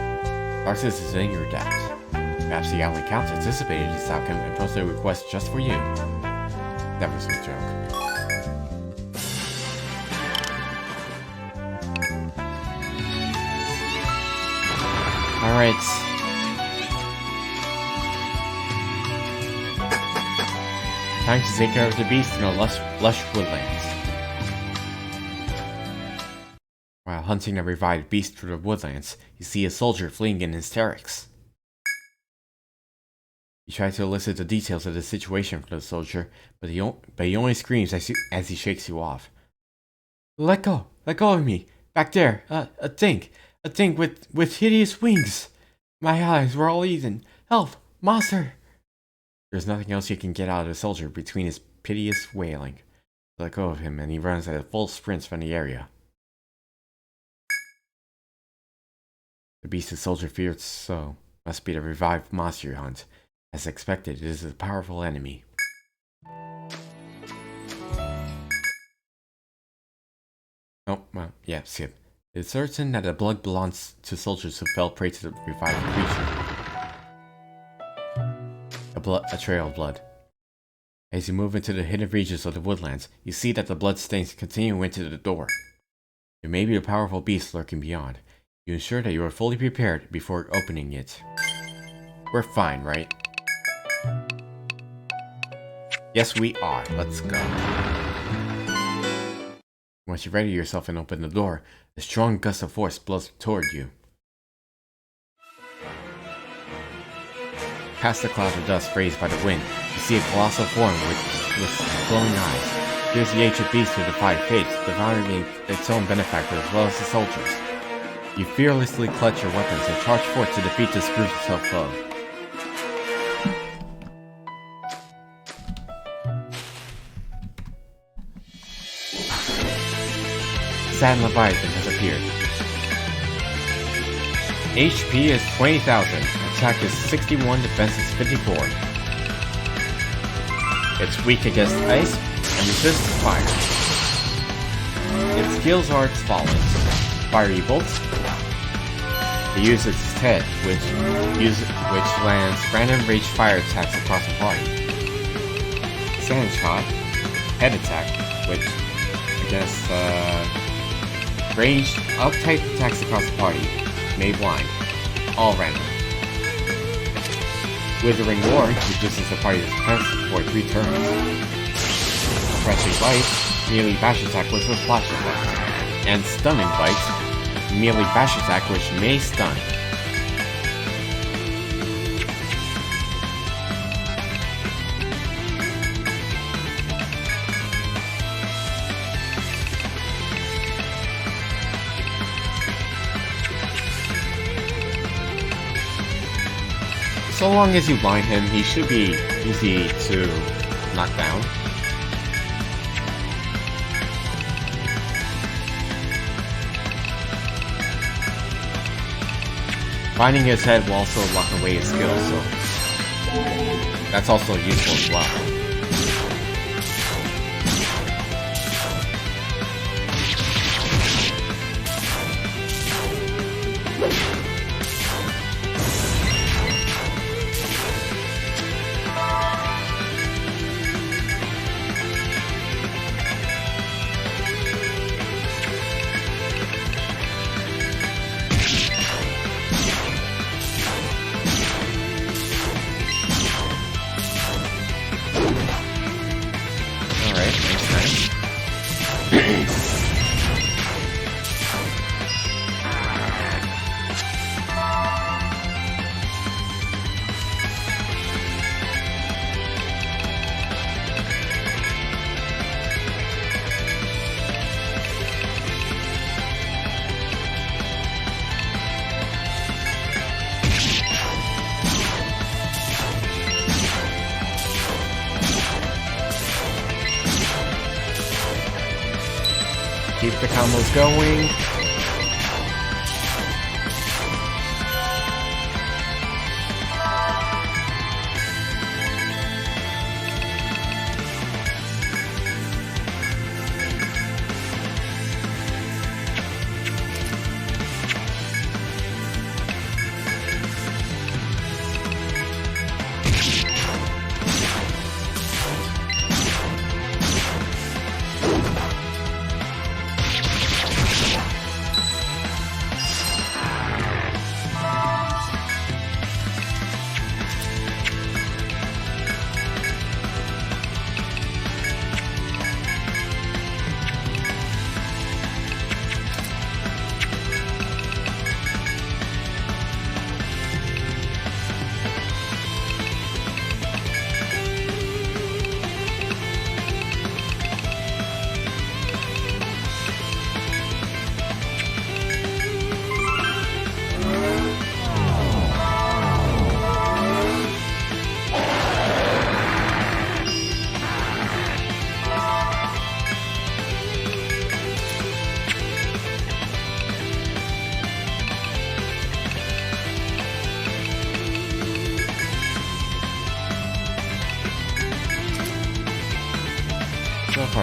Darkness is in your depth. Perhaps the Alley Count anticipated this outcome and posted a request just for you. That was a joke. Alright. Time to take care of the beast in the lush woodlands. While hunting a revived beast through the woodlands, you see a soldier fleeing in hysterics. You try to elicit the details of the situation from the soldier, but he only screams as he shakes you off. Let go of me! Back there, a thing with hideous wings! My eyes were all eaten! Help! Monster! There's nothing else you can get out of the soldier between his piteous wailing. Let go of him and he runs at a full sprint from the area. The beast the soldier feared so must be the revived monster you hunt. As expected, it is a powerful enemy. Oh, well, yeah, skip. It's certain that the blood belongs to soldiers who fell prey to the revived creature. A trail of blood. As you move into the hidden regions of the woodlands, you see that the blood stains continue into the door. There may be a powerful beast lurking beyond. You ensure that you are fully prepared before opening it. We're fine, right? Yes, we are. Let's go. Once you ready yourself and open the door, a strong gust of force blows toward you. Past the cloud of dust raised by the wind, you see a colossal form with glowing eyes. Here's the ancient beast who defied fate, devouring its own benefactor as well as the soldiers. You fearlessly clutch your weapons and charge forth to defeat this gruesome foe. Sad Leviathan has appeared. HP is 20,000, attack is 61, defense is 54. It's weak against ice and resists fire. Its skills are as follows: Fiery Bolts. It uses its head, which lands random ranged fire attacks across the party. Sand Shot, Head Attack, which I guess ranged up-type attacks across the party, made blind, all random. Withering War reduces the party's defense for 3 turns. Crushing Bite, melee bash attack which will flash effect. And Stunning Bite, melee bash attack which may stun. So long as you blind him, he should be easy to knock down. Binding his head will also lock away his skills, so that's also useful as well. Keep the combos going.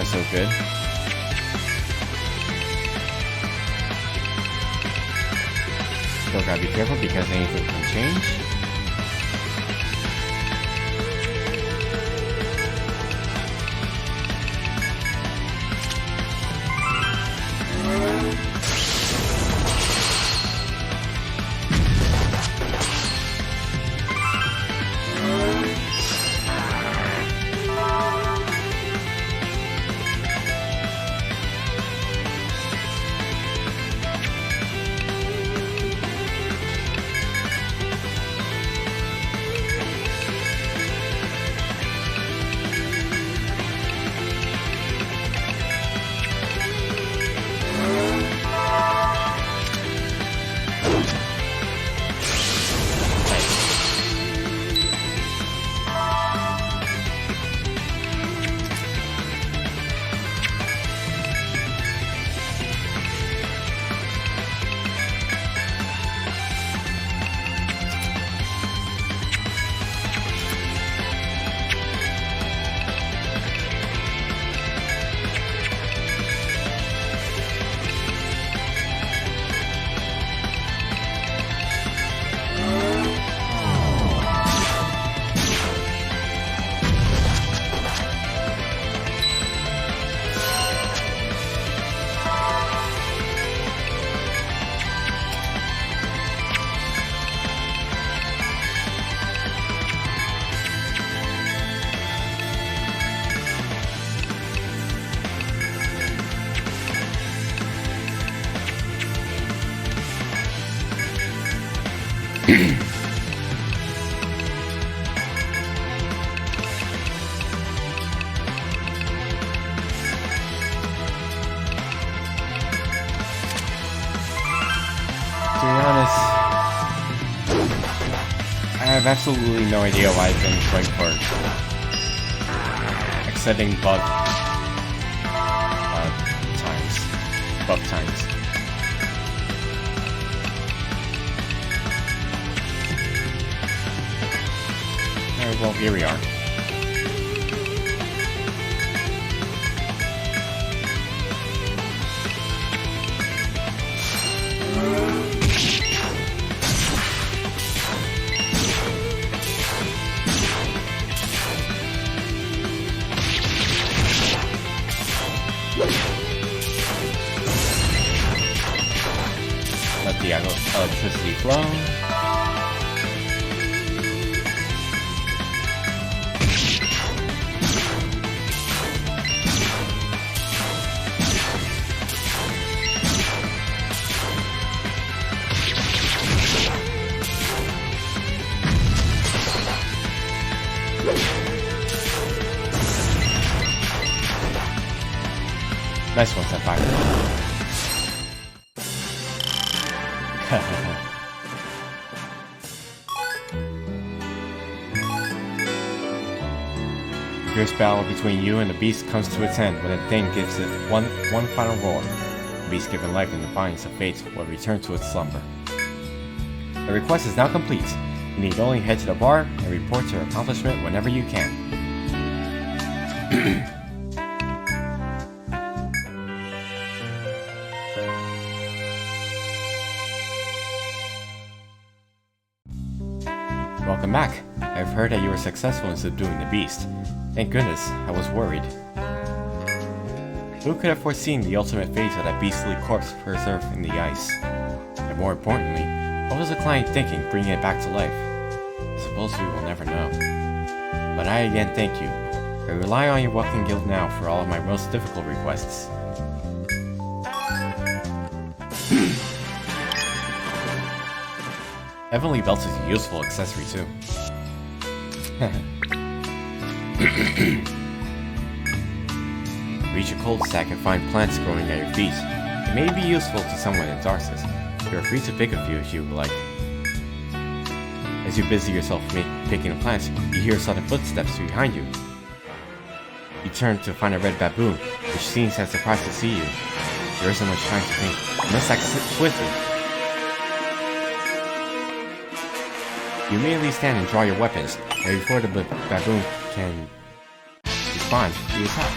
so good. Still gotta be careful because anything can change. I have absolutely no idea why I've been going for extending buff times. Alright, well, here we are. Let the electricity flow. Nice one, Senpai. The fierce battle between you and the beast comes to its end when the thing gives it one final roar. The beast given life in defiance of fate will return to its slumber. The request is now complete. You need only head to the bar and report your accomplishment whenever you can. Welcome back. I've heard that you were successful in subduing the beast. Thank goodness, I was worried. Who could have foreseen the ultimate fate of that beastly corpse preserved in the ice? And more importantly, what was the client thinking bringing it back to life? I suppose we will never know. But I again thank you. I rely on your Welkin Guild now for all of my most difficult requests. Heavenly Belt is a useful accessory too. Reach a cul-de-sac and find plants growing at your feet. It may be useful to someone in Darcis. You are free to pick a few if you would like. As you busy yourself picking the plants, you hear sudden footsteps behind you. You turn to find a red baboon, which seems as surprised to see you. There isn't much time to think. You must act swiftly. You immediately stand and draw your weapons, and before the baboon can respond, you attack.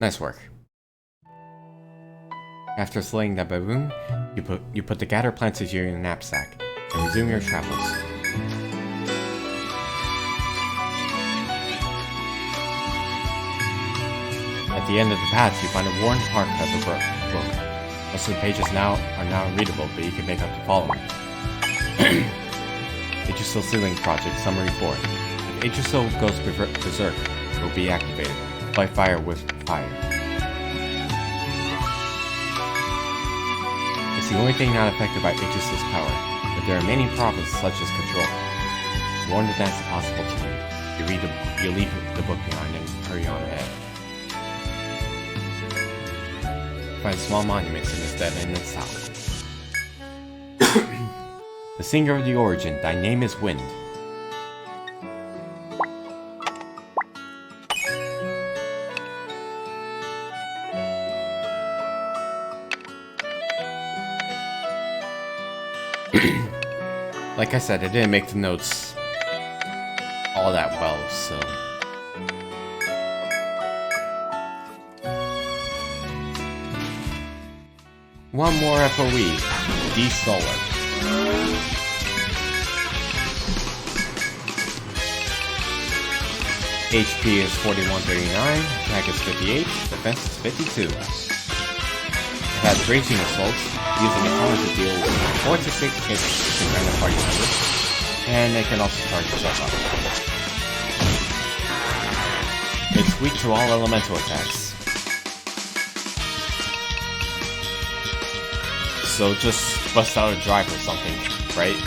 Nice work. After slaying that baboon, you put the gather plants into your knapsack and resume your travels. At the end of the path, you find a worn hardcover book. Most of the pages are now unreadable, but you can make up the following. Yggdrasil Ceiling Project Summary 4. If Yggdrasil goes berserk, it will be activated. Fight fire with fire. It's the only thing not affected by Yggdrasil's power, but there are many problems such as control. More than that's impossible to read. You leave the book behind and hurry on ahead. Find small monuments instead in its south. The singer of the origin, thy name is Wind. Like I said, I didn't make the notes all that well, so... One more FOE, D Solar. HP is 4139, attack is 58, defense is 52. It has raging assaults, using its armor to deal 4 to 6 hits to random party members, and it can also charge itself up. It's weak to all elemental attacks. So just bust out a drive or something, right?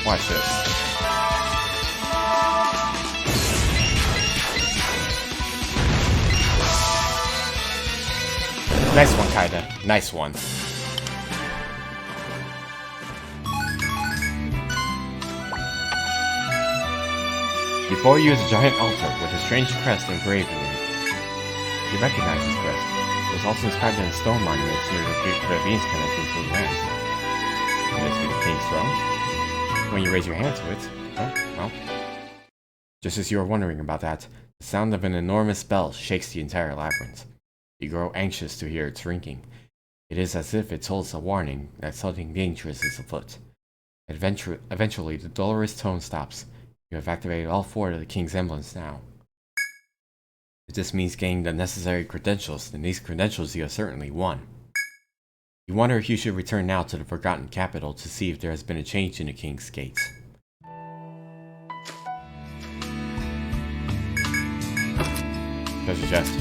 Watch this. Nice one, Kaida. Nice one. Before you is a giant altar with a strange crest engraved in it. You recognize this crest. It was also inscribed in stone monuments near the ravines connecting to the lands. Can this be the king's throne? When you raise your hand to it, well, just as you are wondering about that, the sound of an enormous bell shakes the entire labyrinth. You grow anxious to hear its ringing. It is as if it tolls a warning that something dangerous is afoot. Eventually, the dolorous tone stops. You have activated all 4 of the king's emblems now. If this means gaining the necessary credentials, then these credentials you have certainly won. You wonder if you should return now to the Forgotten Capital to see if there has been a change in the King's Gates. Treasure chest.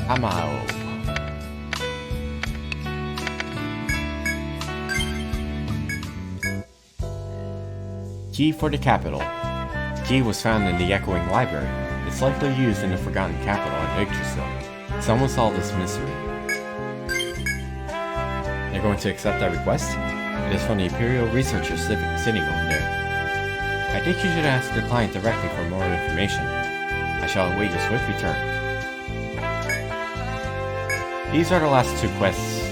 Amao. Key for the capital. The key was found in the Echoing Library. It's likely used in the Forgotten Capital at Yggdrasil. Someone solve this mystery. They're going to accept that request? It is from the Imperial researcher sitting over there. I think you should ask the client directly for more information. I shall await your swift return. These are the last 2 quests,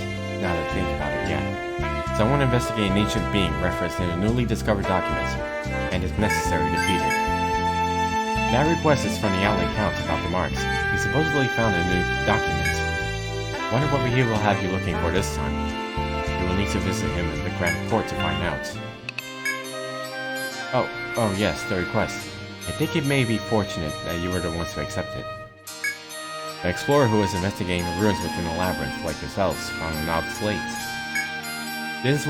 now that I think about it, yeah. Someone investigate an ancient being referenced in the newly discovered documents, and if necessary, defeat it. That request is from the Outlet Count about the marks. He supposedly found a new document. Wonder what he will have you looking for this time. You will need to visit him in the Grand Court to find out. Oh yes, the request. I think it may be fortunate that you were the ones to accept it. The explorer who was investigating the ruins within the labyrinth, like yourselves, found an odd slate. This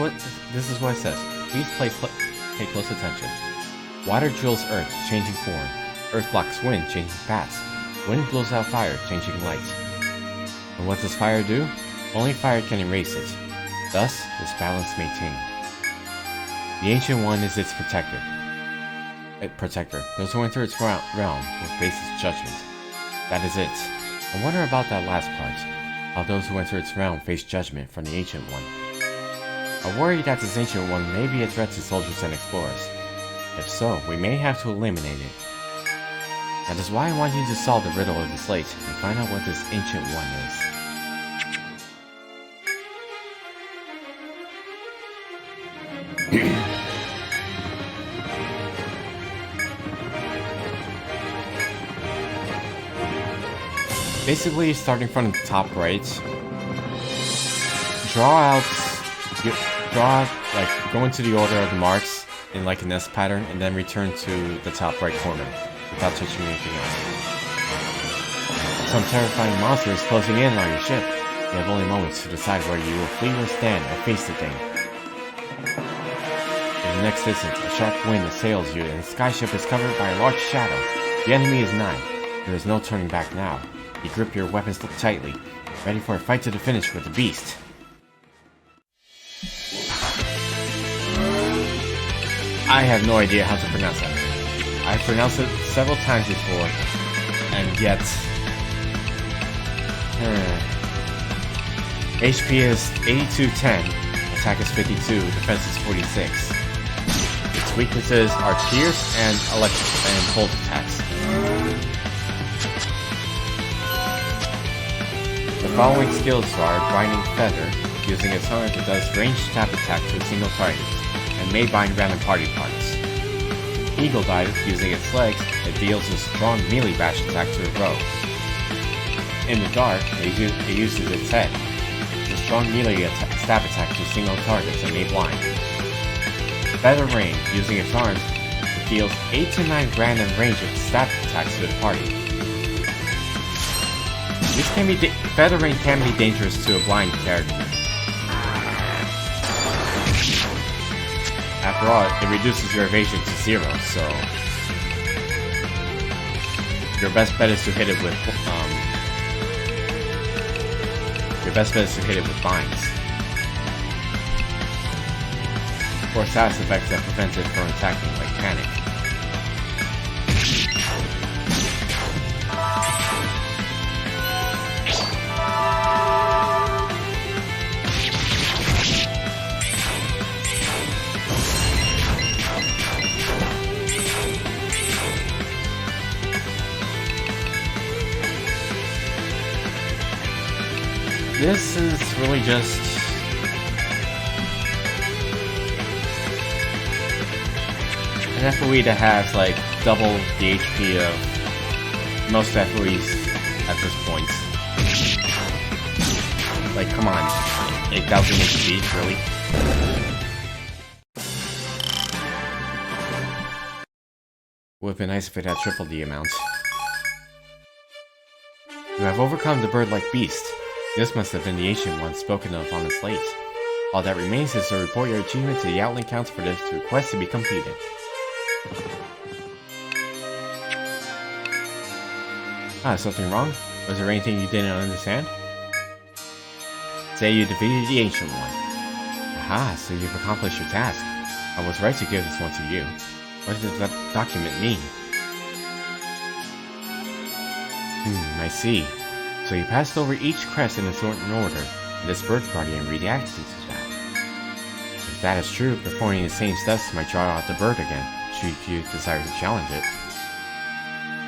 is what it says. Please pay close attention. Water drills earth, changing form. Earth blocks wind, changing paths. Wind blows out fire, changing light. And what does fire do? Only fire can erase it. Thus, is balance maintained. The Ancient One is its protector. Those who enter its realm will face its judgment. That is it. I wonder about that last part. How those who enter its realm face judgment from the Ancient One. I worry that this Ancient One may be a threat to soldiers and explorers. If so, we may have to eliminate it. That is why I want you to solve the riddle of the slate and find out what this Ancient One is. Basically, starting from the top right, go into the order of the marks in like an S pattern, and then return to the top right corner without touching anything else. Some terrifying monster is closing in on your ship. You have only moments to decide whether you will flee or stand or face the thing. In the next instant, a sharp wind assails you, and the skyship is covered by a large shadow. The enemy is nigh. There is no turning back now. You grip your weapons tightly, ready for a fight to the finish with the beast. I have no idea how to pronounce that. I've pronounced it several times before, and yet... HP is 8210, attack is 52, defense is 46. Its weaknesses are pierce and electric and bolt attacks. The following skills are Grinding Feather. Using its arms, it does ranged stab attack to a single target, and may bind random party parts. Eagle Dive. Using its legs, it deals a strong melee bash attack to a rogue. In the dark, it uses its head. The strong melee stab attack to single targets and may blind. Feather Rain. Using its arms, it deals 8 to 9 random range of stab attacks to the party. This can be Feather Rain can be dangerous to a blind character. After all, it reduces your evasion to 0, so your best bet is to hit it with binds. Or status effects that prevent it from attacking, like panic. This is really just an FOE that has like double the HP of most FOEs at this point. Like, come on, 8,000 HP, really? Would have been nice if it had tripled the amount. You have overcome the bird-like beast. This must have been the Ancient One spoken of on the slate. All that remains is to report your achievement to the Outland Council for this request to be completed. Something wrong? Was there anything you didn't understand? Say you defeated the Ancient One. Aha, so you've accomplished your task. I was right to give this one to you. What does that document mean? I see. So you passed over each crest in a certain order, and this bird guardian reacted to that. If that is true, performing the same steps might draw out the bird again, should you desire to challenge it.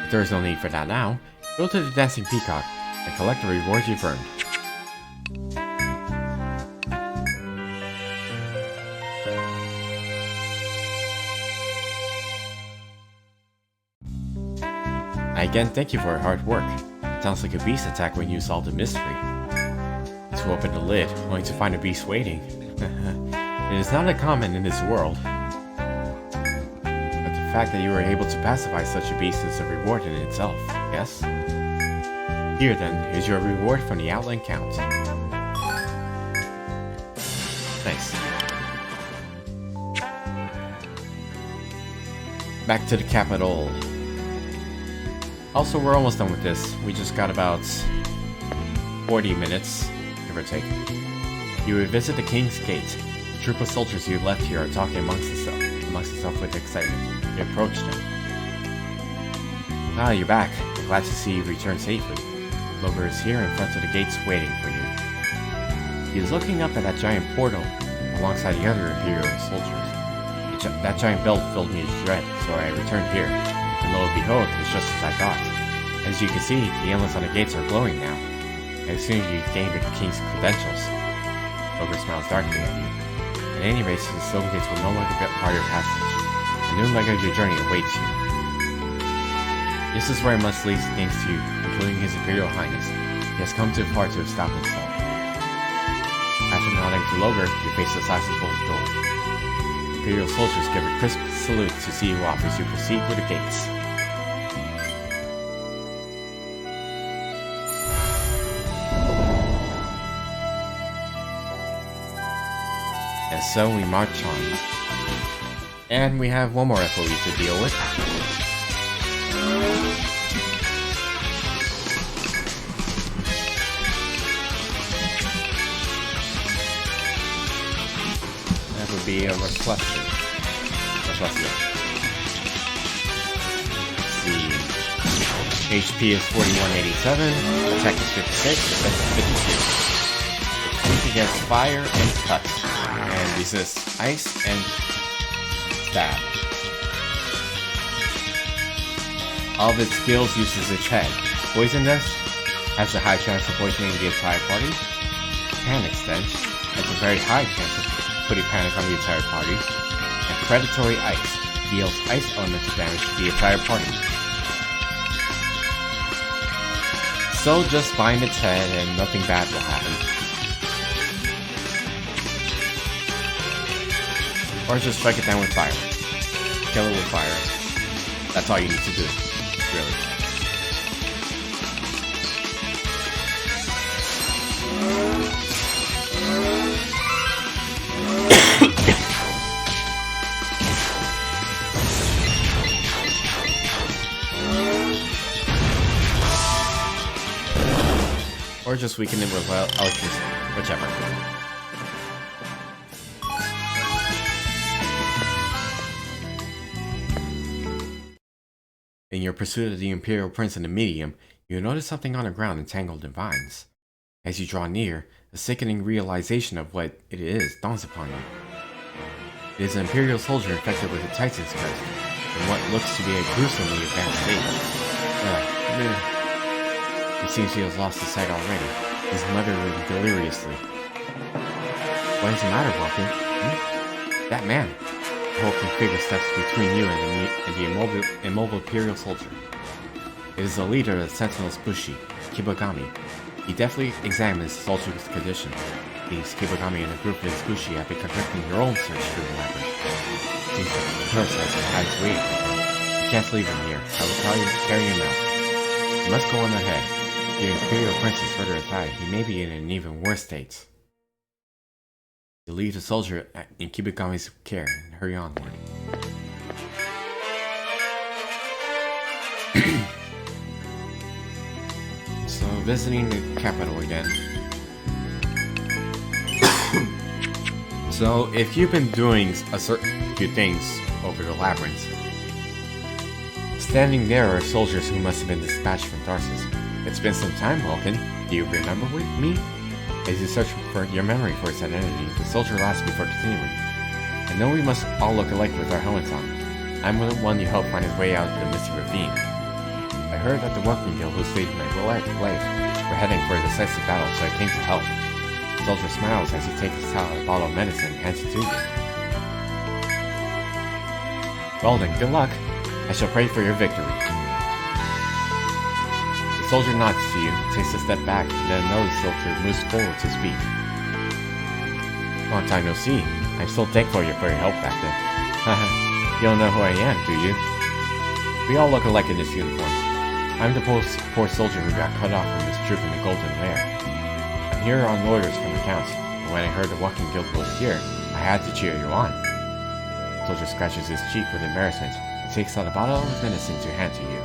If there is no need for that now, go to the Dancing Peacock and collect the rewards you've earned. Again, thank you for your hard work. Sounds like a beast attack when you solved the mystery. To open the lid, only to find a beast waiting. It is not uncommon in this world. But the fact that you were able to pacify such a beast is a reward in itself, yes? Here then, is your reward from the Outland Count. Nice. Back to the capital. Also, we're almost done with this. We just got about 40 minutes, give or take. You revisit the King's Gate. The troop of soldiers you left here are talking amongst themselves with excitement. You approach them. Ah, you're back. Glad to see you return safely. Lover is here in front of the gates waiting for you. He is looking up at that giant portal alongside the other Imperial soldiers. That giant bell filled me with dread, so I returned here. And lo and behold, it's just as I thought. As you can see, the emblems on the gates are glowing now. I assume you gained the king's credentials. Ogre smiles darkly at you. At any rate, the stone gates will no longer bar your passage. A new leg of your journey awaits you. This is where I must leave things to you, including His Imperial Highness. He has come too far to have stopped himself. After nodding to Logar, you face the sizable door. Imperial soldiers give a crisp salute to see you off as you proceed with the gates. And so we march on. And we have one more FOE to deal with. That would be a reflection. Reflection. Let's see. HP is 4187, attack is 56, defense is 52. It's weak against fire and cut. And resists ice and stab. All of its skills uses its head. Poison Dust has a high chance of poisoning the entire party. Panic Stench has a very high chance of putting panic on the entire party. And Predatory Ice deals ice elemental damage to the entire party. So just bind its head and nothing bad will happen. Or just strike it down with fire. Kill it with fire. That's all you need to do, really. Or just weaken it with electricity, whichever. In your pursuit of the Imperial Prince and the Medium, you notice something on the ground entangled in vines. As you draw near, a sickening realization of what it is dawns upon you. It is an Imperial soldier infected with the Titan's curse, in what looks to be a gruesomely advanced state. It seems he has lost his sight already. He's muttering deliriously. What is the matter, Welkin? That man! The hulking figure steps between you and the immobile Imperial soldier. It is the leader of the Sentinels Bushi, Kibagami. He deftly examines the soldier's condition. These Kibagami and a group of his Bushi have been conducting their own search through the labyrinth. Seems that the curse has its way with him. You can't leave him here. I will carry him out. You must go on ahead. If the Imperial Prince is further aside, he may be in an even worse state. You leave the soldier in Kibagami's care and hurry onward. So, visiting the capital again. So, if you've been doing a certain few things over the labyrinth, standing there are soldiers who must have been dispatched from Tarsus. It's been some time, Welkin. Do you remember me? As you search for your memory for its identity, the soldier laughs before continuing. I know we must all look alike with our helmets on. I'm the one you helped find his way out of the misty ravine. I heard that the Welkin Guild who saved my life were heading for a decisive battle, so I came to help. The soldier smiles as he takes out a bottle of medicine and hands it to you. Well then, good luck. I shall pray for your victory. The soldier nods to you, takes a step back, and then another soldier moves forward to speak. Long time no see. I'm so thankful for your help back then. Haha, you don't know who I am, do you? We all look alike in this uniform. I'm the poor soldier who got cut off from his troop in the Golden Lair. I'm here on orders from the Count, and when I heard the Welkin Guild was here, I had to cheer you on. The soldier scratches his cheek with embarrassment and takes out a bottle of medicine to hand to you.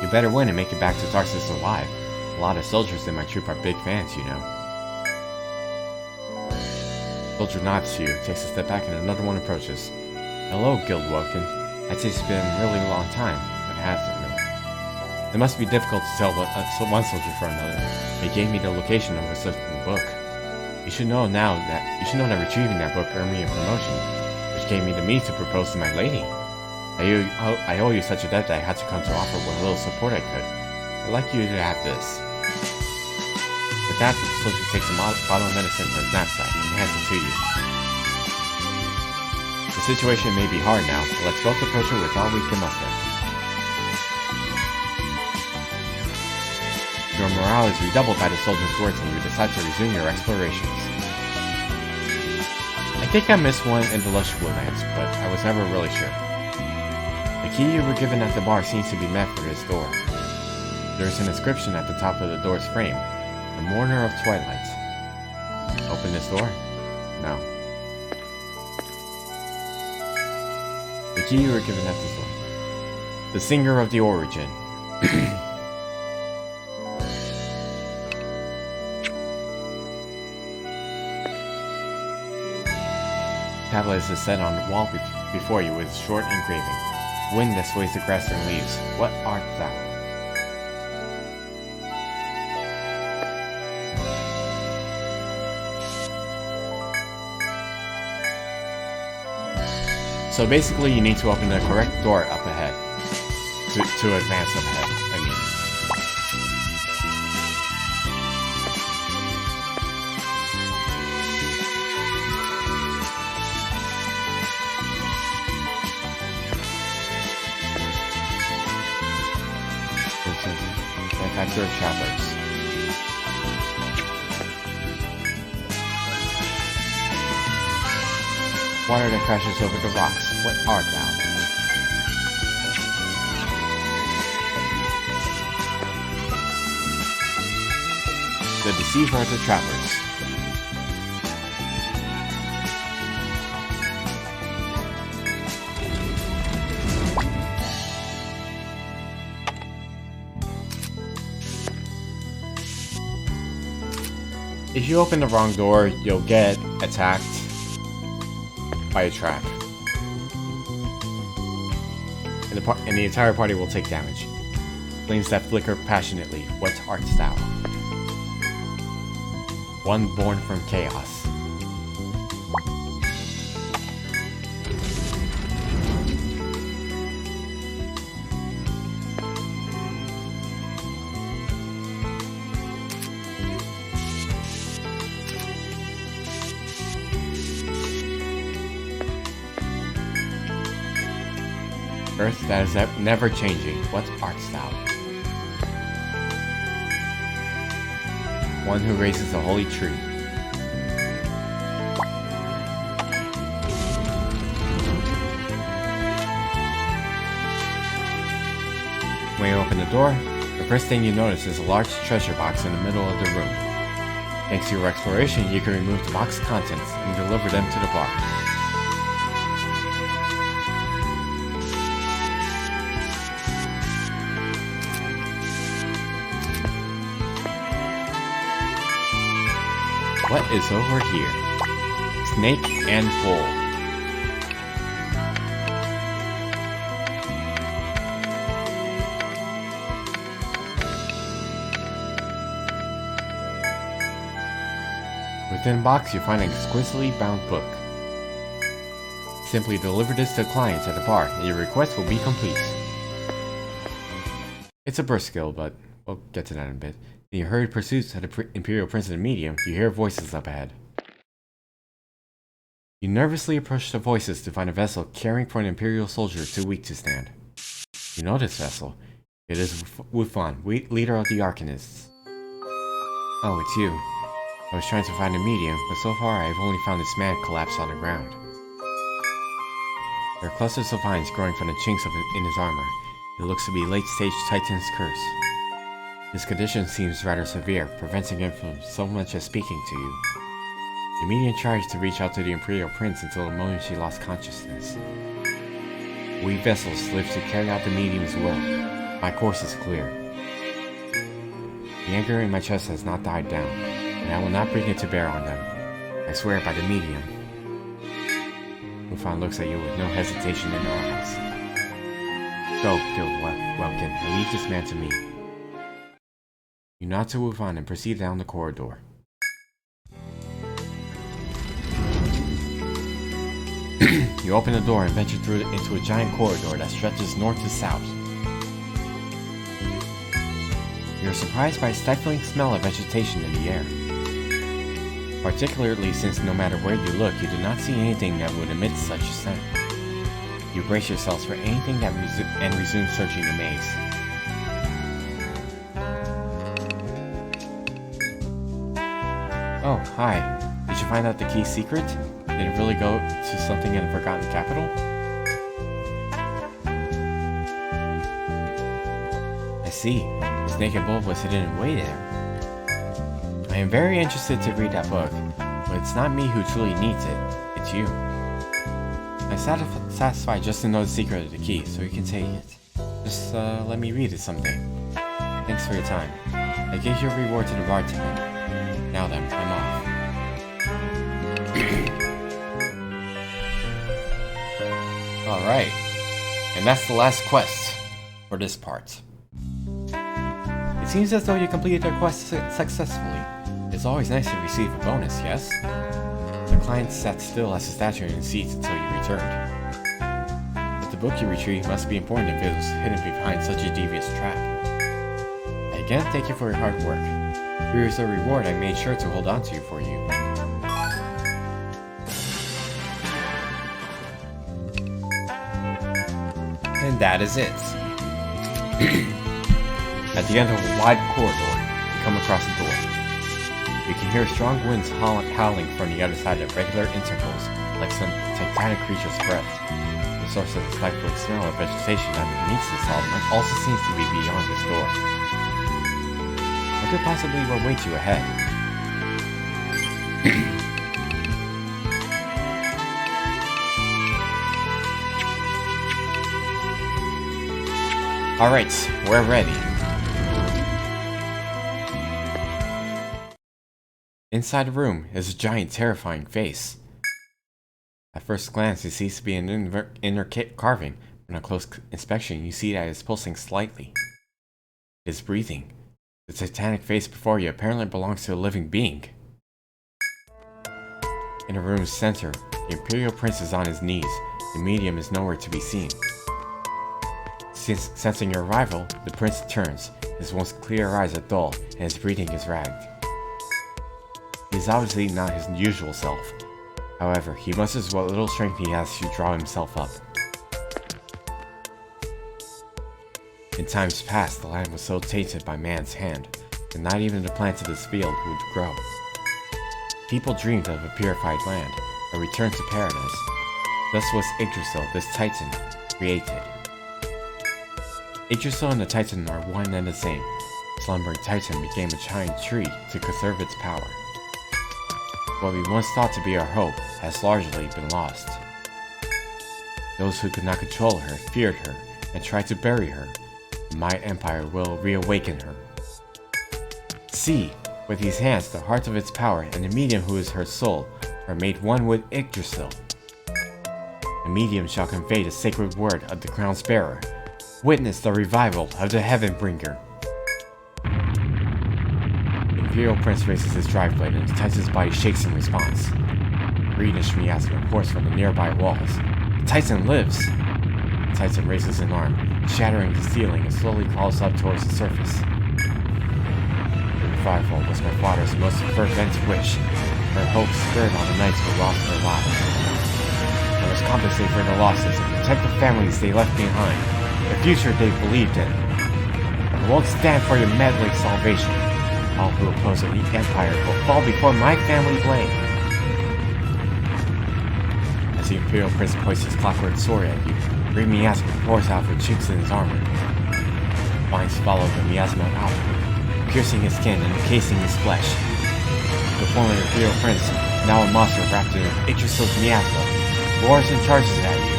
You better win and make it back to Tarsus alive. A lot of soldiers in my troop are big fans, you know. The soldier nods to you, takes a step back, and another one approaches. Hello, Guild Welkin. I'd say it's been a really long time, but it hasn't really. It must be difficult to tell one soldier from another. They gave me the location of a certain book. You should know that retrieving that book earned me a promotion, which gave me the means to propose to my lady. I owe you such a debt that I had to come to offer what little support I could. I'd like you to have this. With that, the soldier takes a bottle of medicine from his knapsack and hands it to you. The situation may be hard now, but let's both approach it with all we can muster. Your morale is redoubled by the soldier's words and you decide to resume your explorations. I think I missed one in the lush woodlands, but I was never really sure. The key you were given at the bar seems to be meant for this door. There is an inscription at the top of the door's frame, the Mourner of Twilight. Open this door? No. The key you were given at this door. The Singer of the Origin. Tablet is set on the wall before you with a short engraving. Wind that sways the grass and leaves. What art thou? So basically you need to open the correct door up ahead. To advance up ahead, I mean. Manufacturer of Travelers. Water that crashes over the rocks. What art thou? The Deceiver of the Travelers. If you open the wrong door, you'll get attacked by a trap. And the entire party will take damage. Flames that flicker passionately. What art thou? One born from chaos. Earth that is never changing. What art thou? One who raises a holy tree. When you open the door, the first thing you notice is a large treasure box in the middle of the room. Thanks to your exploration, you can remove the box's contents and deliver them to the bar. What is over here? Snake and bull. Within the box, you find an exquisitely bound book. Simply deliver this to clients at the bar, and your request will be complete. It's a burst skill, but we'll get to that in a bit. In your hurried pursuits at the Imperial Prince in the medium, you hear voices up ahead. You nervously approach the voices to find a vessel carrying for an Imperial soldier too weak to stand. You know this vessel. It is Wufan, leader of the Arcanists. Oh, it's you. I was trying to find a medium, but so far I have only found this man collapsed on the ground. There are clusters of vines growing from the chinks in his armor. It looks to be late-stage Titan's curse. His condition seems rather severe, preventing him from so much as speaking to you. The medium tries to reach out to the Imperial Prince until the moment she lost consciousness. We vessels live to carry out the medium's will. My course is clear. The anger in my chest has not died down, and I will not bring it to bear on them. I swear by the medium. Wufan looks at you with no hesitation in her eyes. Go, Guild Welkin, and leave this man to me. You nod to move on and proceed down the corridor. You open the door and venture through into a giant corridor that stretches north to south. You're surprised by a stifling smell of vegetation in the air. Particularly since no matter where you look, you do not see anything that would emit such a scent. You brace yourselves for anything that and resume searching the maze. Oh, hi. Did you find out the key's secret? Did it really go to something in the Forgotten Capital? I see. This naked wolf was hidden away there. I am very interested to read that book, but it's not me who truly needs it. It's you. I'm satisfied just to know the secret of the key, so you can take it. Just let me read it someday. Thanks for your time. I gave your reward to the bartender. Now then, I'm off. Alright, and that's the last quest for this part. It seems as though you completed your quest successfully. It's always nice to receive a bonus, yes? The client sat still as a statue in his seat until you returned. But the book you retrieved must be important if it was hidden behind such a devious trap. Again, thank you for your hard work. Here is the reward I made sure to hold on to for you. And that is it. At the end of a wide corridor, you come across a door. You can hear strong winds howling from the other side at regular intervals, like some titanic creature's breath. The source of the stifling smell of vegetation underneath this hall also seems to be beyond this door. What could possibly await you ahead? Alright, we're ready. Inside the room is a giant, terrifying face. At first glance, it seems to be an inner carving, but on close inspection, you see that it's pulsing slightly. It is breathing. The titanic face before you apparently belongs to a living being. In the room's center, the Imperial Prince is on his knees. The medium is nowhere to be seen. Sensing your arrival, the prince turns. His once clear eyes are dull, and his breathing is ragged. He is obviously not his usual self. However, he musters what little strength he has to draw himself up. In times past, the land was so tainted by man's hand, that not even the plants of this field would grow. People dreamed of a purified land, a return to paradise. Thus was Yggdrasil, this titan, created. Yggdrasil and the Titan are one and the same. Slumbering Titan became a giant tree to conserve its power. What we once thought to be our hope has largely been lost. Those who could not control her feared her and tried to bury her. My empire will reawaken her. See, with these hands, the heart of its power and the medium who is her soul are made one with Yggdrasil. The medium shall convey the sacred word of the crown's bearer. Witness the revival of the Heavenbringer. The Imperial Prince raises his drive blade and the Titan's body shakes in response. Greenish miasma pours from the nearby walls. The Titan lives! The Titan raises an arm, shattering the ceiling and slowly crawls up towards the surface. The revival was my father's most fervent wish. Her hopes spurred on the knights who lost their lives. They must compensate for their losses and protect the families they left behind. The future they believed in. I won't stand for your meddling salvation. All who oppose the Empire will fall before my family blade. As the Imperial Prince points his clockwork sword at you, green miasma pours out from chinks in his armor. Vines follow the miasma outward, piercing his skin and encasing his flesh. The former Imperial Prince, now a monster wrapped in Yggdrasil's miasma, roars and charges at you.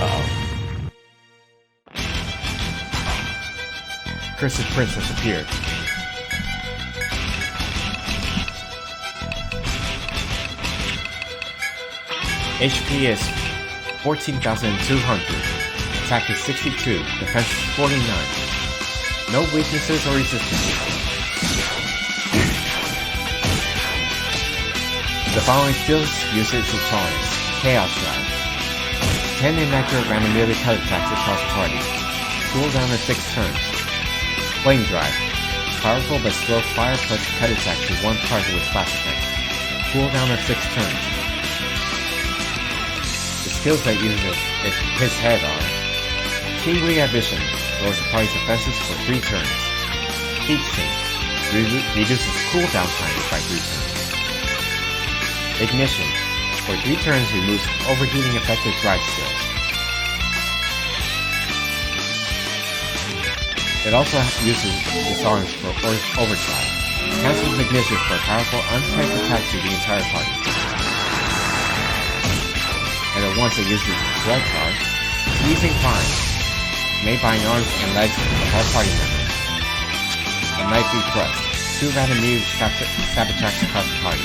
Uh-oh. Cursed Prince has appeared. HP is 14,200. Attack is 62, defense is 49. No weaknesses or resistances. The following skills uses its tolerance. Chaos Drive. 10 inaccurate random melee cut attacks across the party. Cooldown of 6 turns. Flame Drive. Powerful but slow fire plus cut attack to one target with flash effect. Cooldown of 6 turns. The skills that uses his head are Kingly Ambition. Lowers the party's defenses for 3 turns. Heat Sink. Reduces cooldown time by 3 turns. Ignition. For 3 turns, removes overheating effective drive skills. It also uses disarms for overdrive. Cancels ignition for a powerful untyped attack to the entire party. And at once it uses blood card. Easing Fine. May bind arms and legs of all party members. A Nightly Thrust. 2 random melee stab attacks across the party.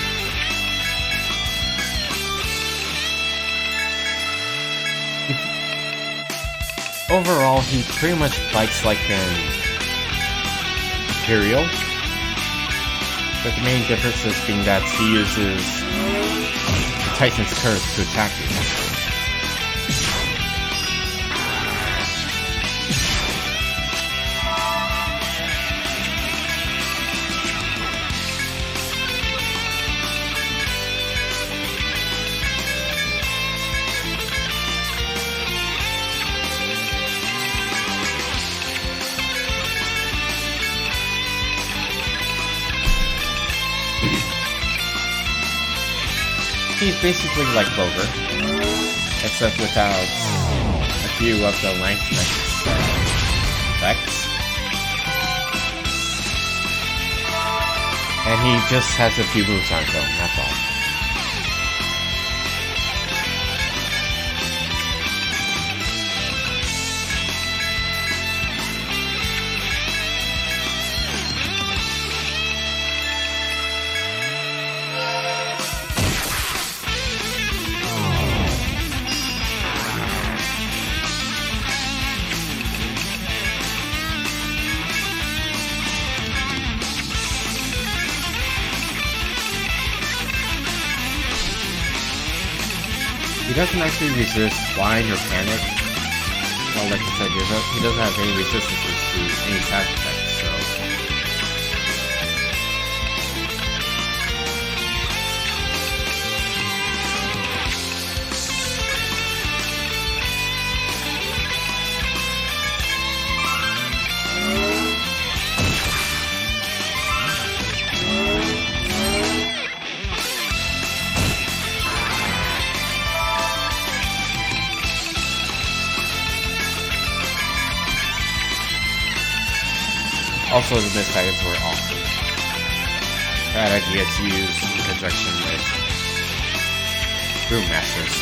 Overall, he pretty much fights like an Imperial, but the main difference is being that he uses the Titan's Curse to attack you. He's basically like Rover, except without a few of the length effects. And he just has a few moves on his own, that's all. He doesn't actually resist flying or panic. Well, like I said, he doesn't have any resistances to any side effects, so... Also, the missed items were awesome. Bad idea to use in conjunction with Brewmasters.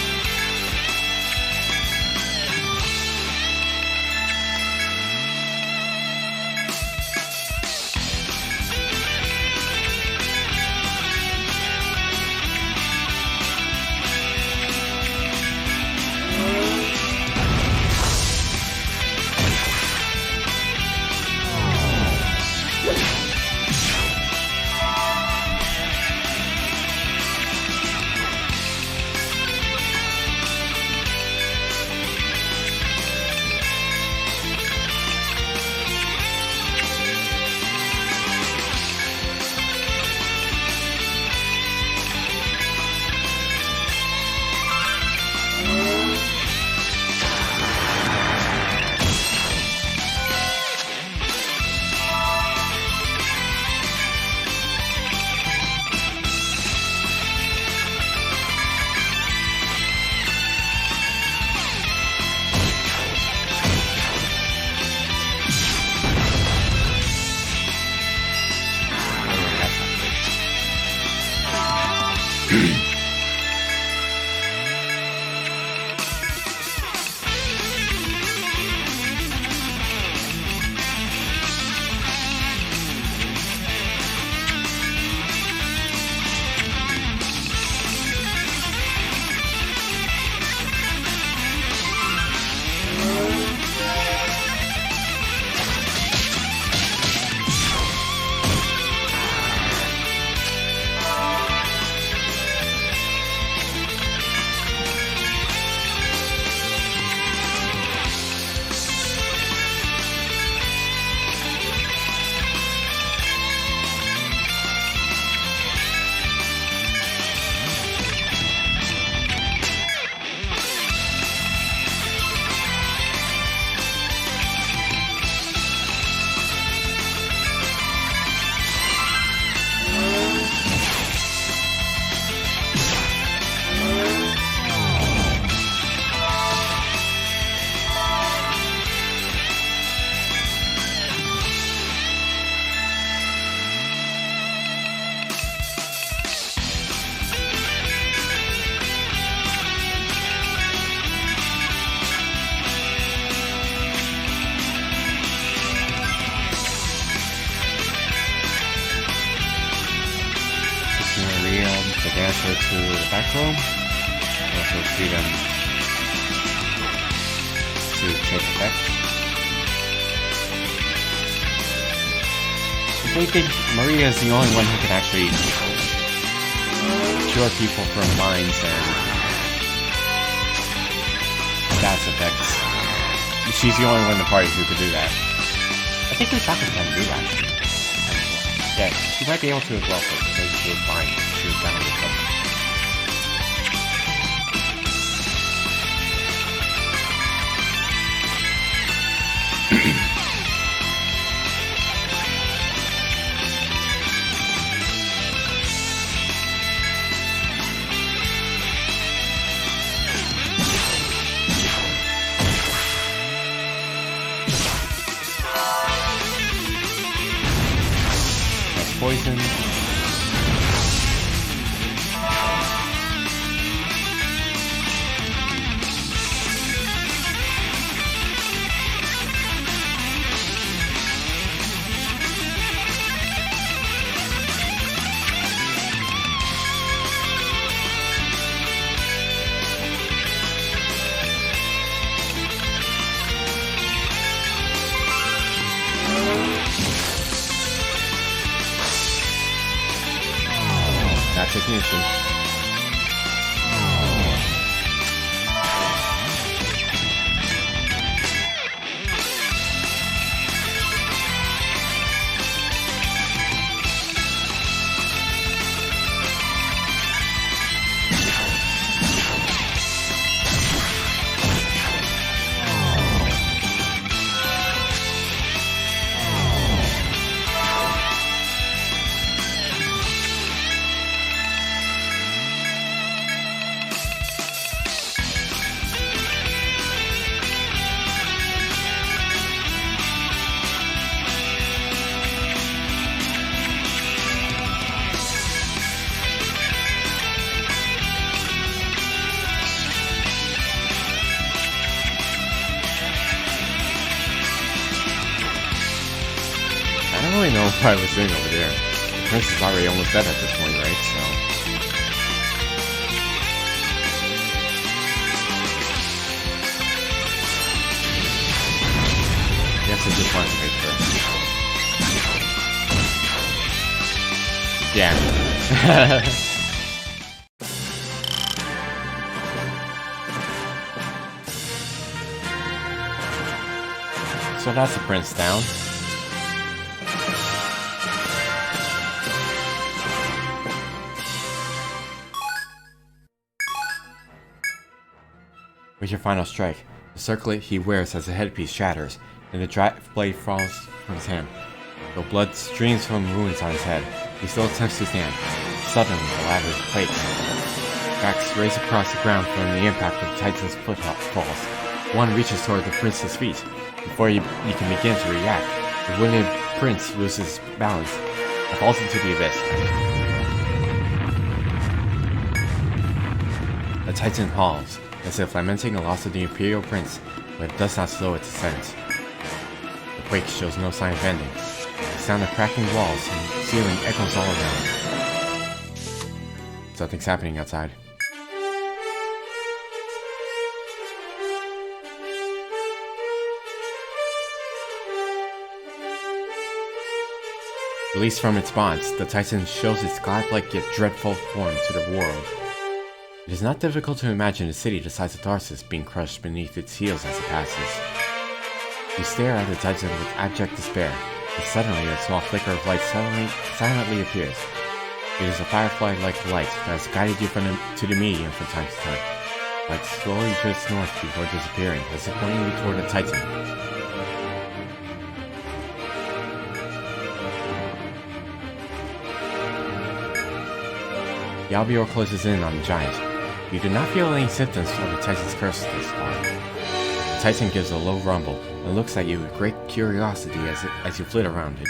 advance her to the back row. Also free them to take effect. I think Maria is the only one who can actually cure people from mines and status effects. She's the only one in the party who could do that. I think Lusaka can do that. Yeah, she might be able to as well, but maybe she was fine. She was down with something. Poison. That's ignition. I don't really know what I was doing over there. The prince is already almost dead at this point, right? So I guess it just wants to get first. Yeah. So that's the prince down. With your final strike, the circlet he wears as a headpiece shatters, and the blade falls from his hand. Though blood streams from wounds on his head, he still attempts to stand. Suddenly, the ladder quakes. Cracks race across the ground from the impact of the Titan's footfalls. One reaches toward the prince's feet. Before you can begin to react, the wounded prince loses balance and falls into the abyss. The Titan howls, as if lamenting the loss of the Imperial Prince, but it does not slow its ascent. The quake shows no sign of ending. The sound of cracking walls and ceiling echoes all around. Something's happening outside. Released from its bonds, the Titan shows its godlike yet dreadful form to the world. It is not difficult to imagine a city the size of Tarsus being crushed beneath its heels as it passes. You stare at the Titan with abject despair, and suddenly a small flicker of light silently appears. It is a firefly-like light that has guided you to the medium from time to time. Light slowly drifts north before disappearing, as if pointing you toward the Titan. Yalbior closes in on the giant. You do not feel any symptoms of the Titan's curse thus far. The Titan gives a low rumble and looks at you with great curiosity as you flit around it.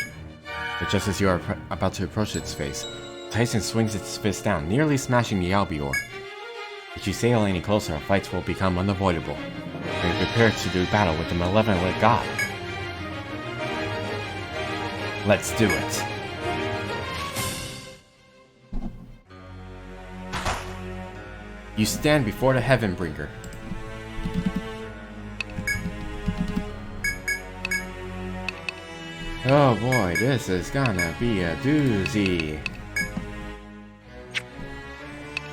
But just as you are about to approach its face, the Titan swings its fist down, nearly smashing the Yalbior. If you sail any closer, fights will become unavoidable. Are you prepared to do battle with the malevolent god? Let's do it! You stand before the Heavenbringer. Oh boy, this is gonna be a doozy.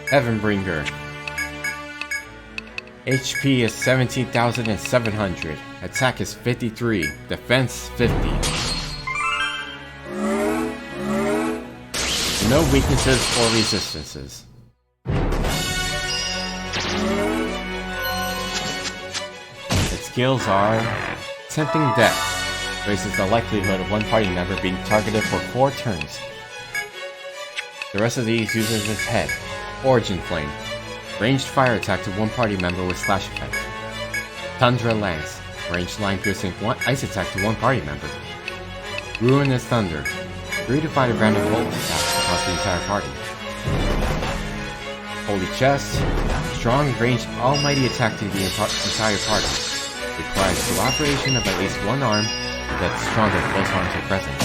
Heavenbringer. HP is 17,700. Attack is 53. Defense 50. No weaknesses or resistances. Its skills are Tempting Death. Raises the likelihood of one party member being targeted for 4 turns. The rest of these uses its head. Origin Flame. Ranged fire attack to one party member with slash effect. Tundra Lance. Ranged line piercing ice attack to one party member. Ruinous Thunder. 3 to 5 random volt attacks across the entire party. Holy Chest. Strong ranged almighty attack to the entire party. Requires cooperation of at least one arm that's stronger close arms are present.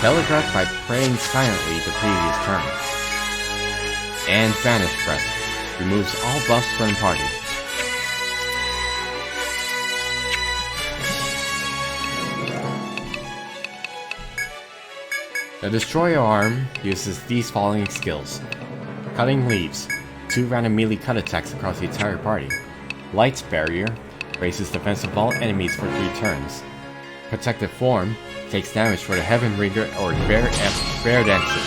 Telegraph by praying silently the previous turn. And Vanish Breath. Removes all buffs from party. The Destroyer arm uses these following skills. Cutting Leaves. 2 random melee cut attacks across the entire party. Light Barrier. Raises defense of all enemies for 3 turns. Protective Form takes damage for the Heavenbringer or Bear Dances.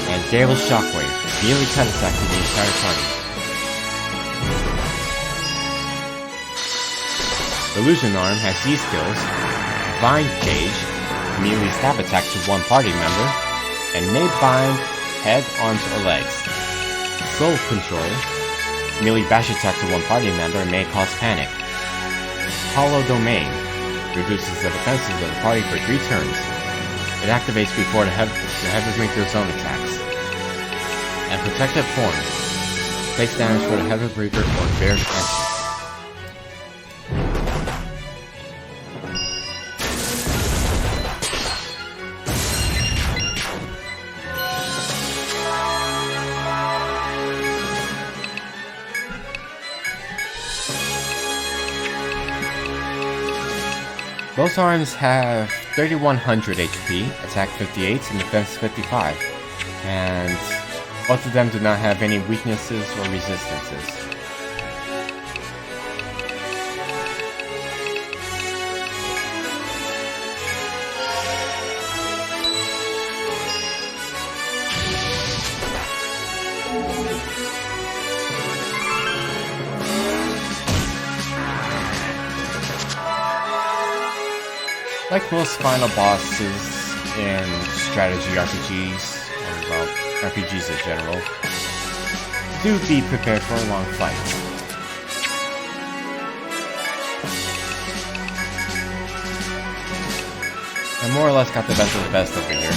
And Gale Shockwave, melee cut attack to the entire party. Illusion Arm has these skills: Vine Cage, melee stab attack to one party member, and may bind head, arms, or legs. Soul Control, melee bash attack to one party member and may cause panic. Hollow Domain reduces the defenses of the party for 3 turns. It activates before the Heavenbringer's own attacks. And Protective Form takes damage for the Heavenbringer or Bear's entrance. Both arms have 3100 HP, attack 58, and defense 55, and both of them do not have any weaknesses or resistances. Like most final bosses in strategy RPGs, or well, RPGs in general, do be prepared for a long fight. I more or less got the best of the best over here.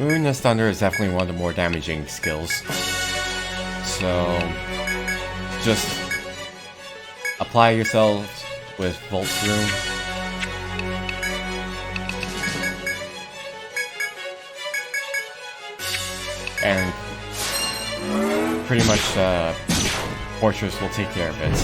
Ruinous Thunder is definitely one of the more damaging skills. So, just apply yourselves with Volt Room. And pretty much Fortress will take care of it.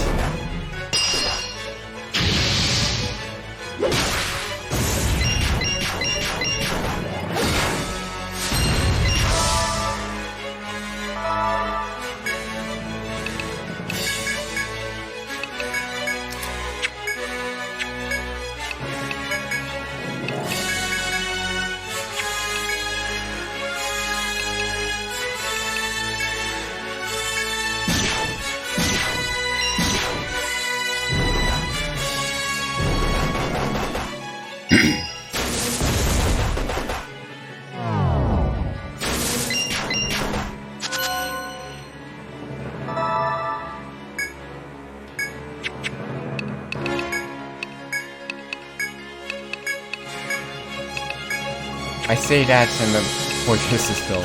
I say that and the fortress is still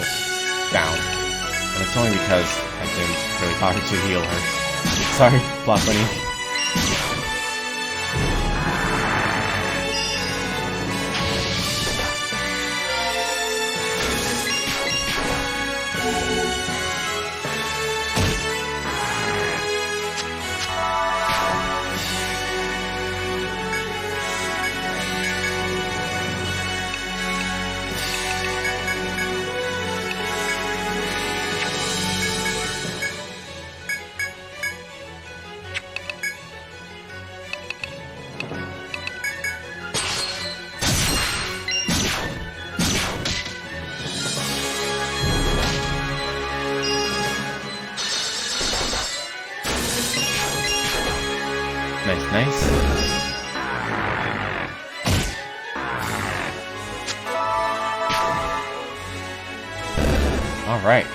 down. And it's only because I didn't really bother to heal her. Sorry, Plot Bunny. Nice. All right.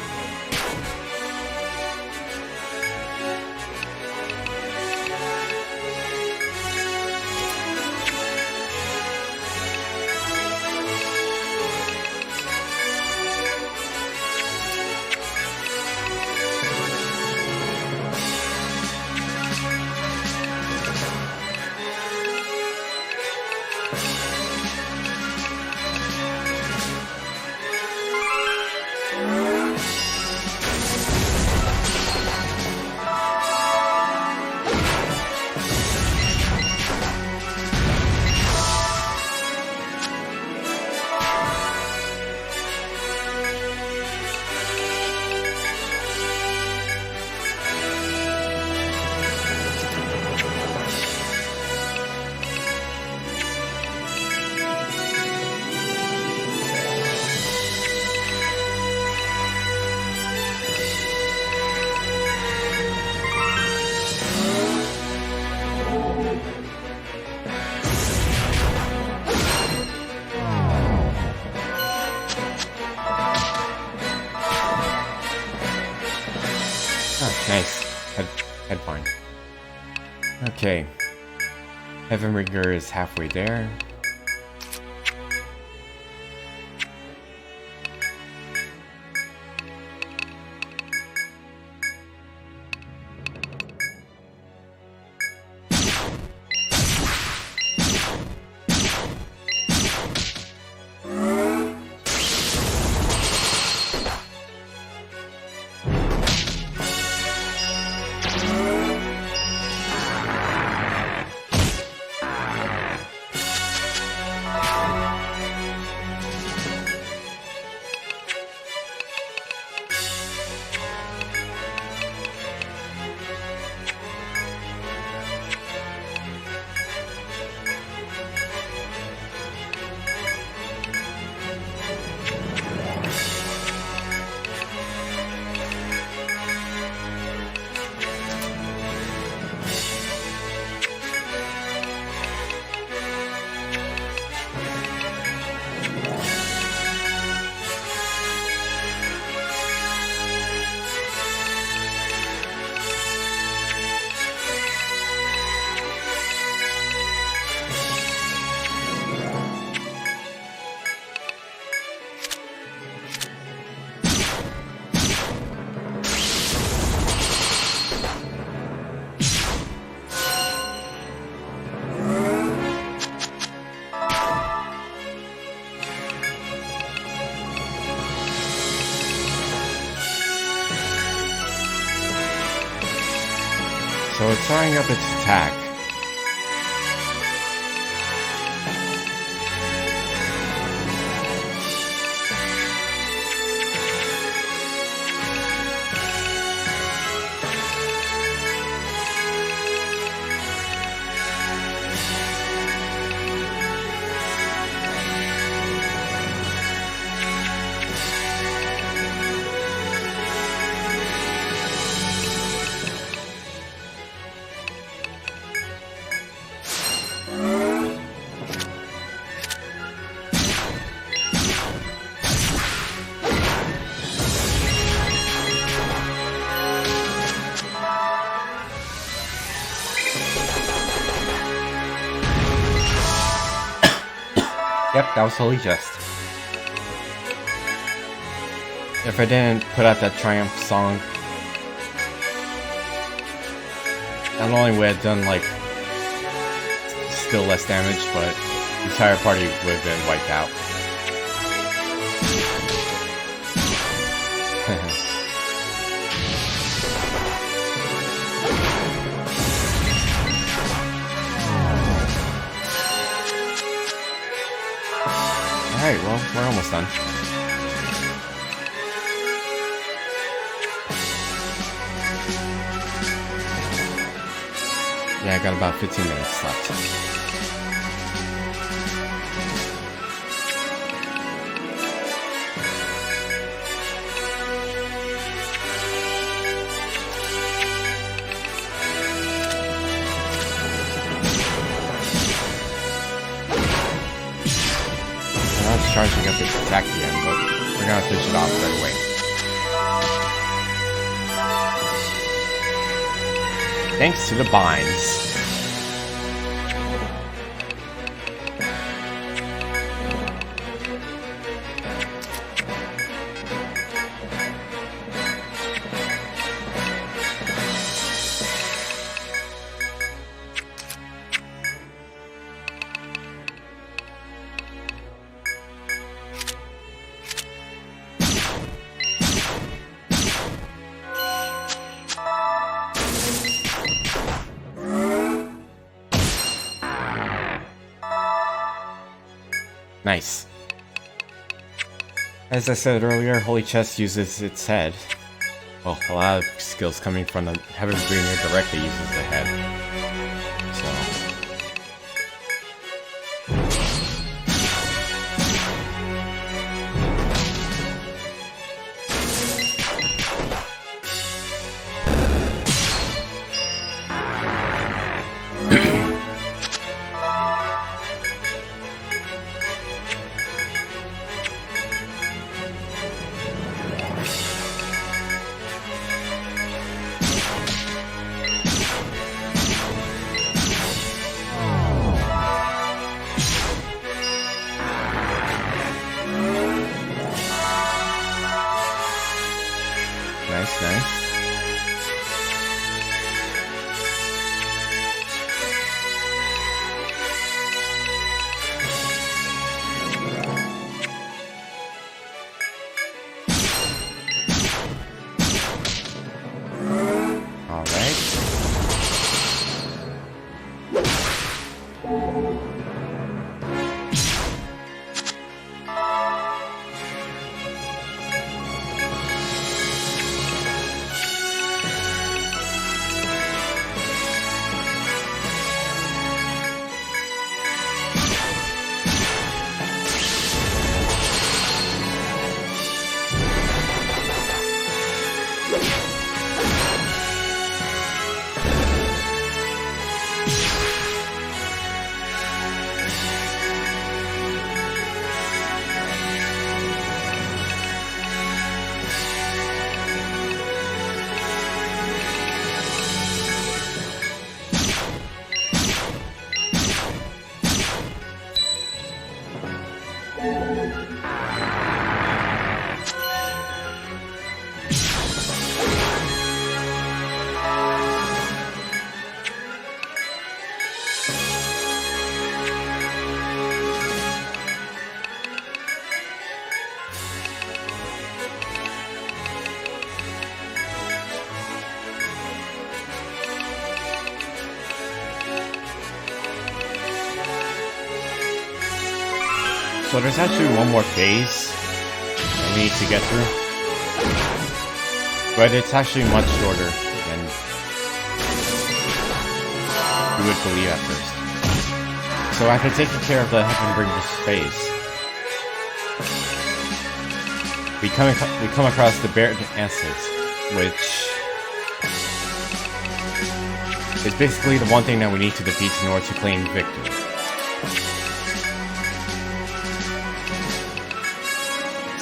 Nice. Head fine. Okay. Heavenbringer is halfway there. So it's throwing up its attack. Yep, that was totally just. If I didn't put out that Triumph song, not only would I have done like still less damage, but the entire party would have been wiped out. Alright, well, we're almost done. Yeah, I got about 15 minutes left. Now it's charging up its attack again, but we're gonna finish it off right away. Thanks to the binds. Nice. As I said earlier, Holy Chest uses its head. Well, a lot of skills coming from the Heaven Bringer directly uses the head. So... Nice. All right. So there's actually one more phase that we need to get through, but it's actually much shorter than you would believe at first. So after taking care of the Heavenbringer's phase, we come across the Bared Acids, which is basically the one thing that we need to defeat in order to claim victory.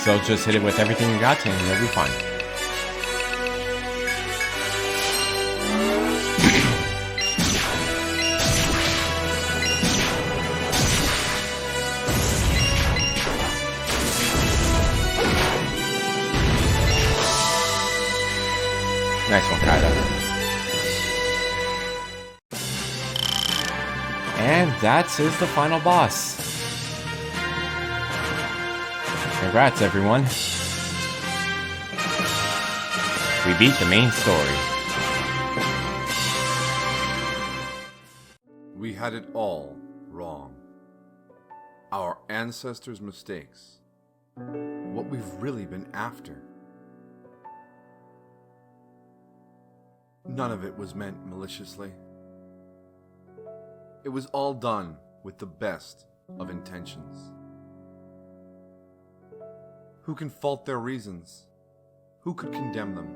So just hit it with everything you got and you'll be fine. Nice one, Kaido. And that is the final boss. Congrats, everyone. We beat the main story. We had it all wrong. Our ancestors' mistakes. What we've really been after. None of it was meant maliciously. It was all done with the best of intentions. Who can fault their reasons? Who could condemn them?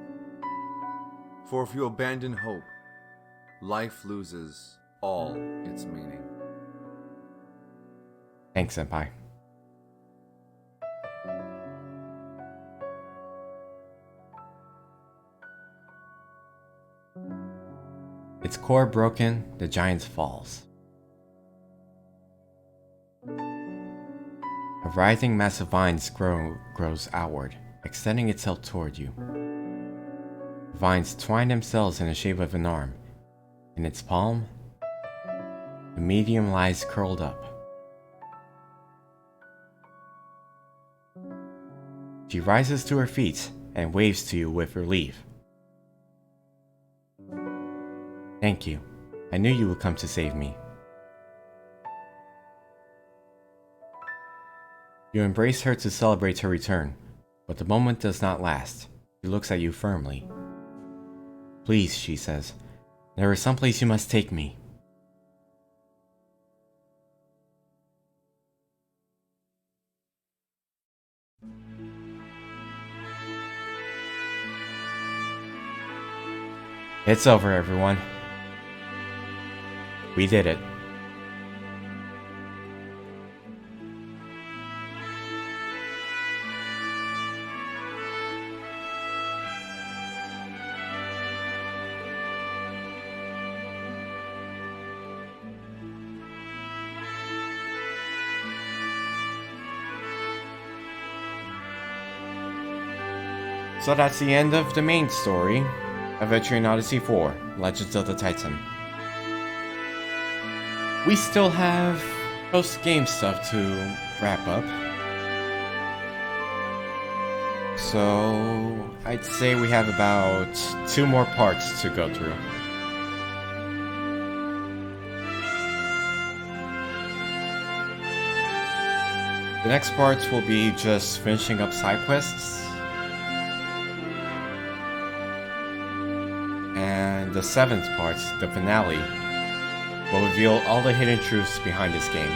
For if you abandon hope, life loses all its meaning. Thanks, Senpai. Its core broken, the giant falls. A writhing mass of vines grows outward, extending itself toward you. Vines twine themselves in the shape of an arm. In its palm, the medium lies curled up. She rises to her feet and waves to you with relief. Thank you. I knew you would come to save me. You embrace her to celebrate her return, but the moment does not last. She looks at you firmly. Please, she says, there is someplace you must take me. It's over, everyone. We did it. So that's the end of the main story of Etrian Odyssey IV, Legends of the Titan. We still have post-game stuff to wrap up. So I'd say we have about 2 more parts to go through. The next parts will be just finishing up side quests. And the 7th part, the finale, will reveal all the hidden truths behind this game.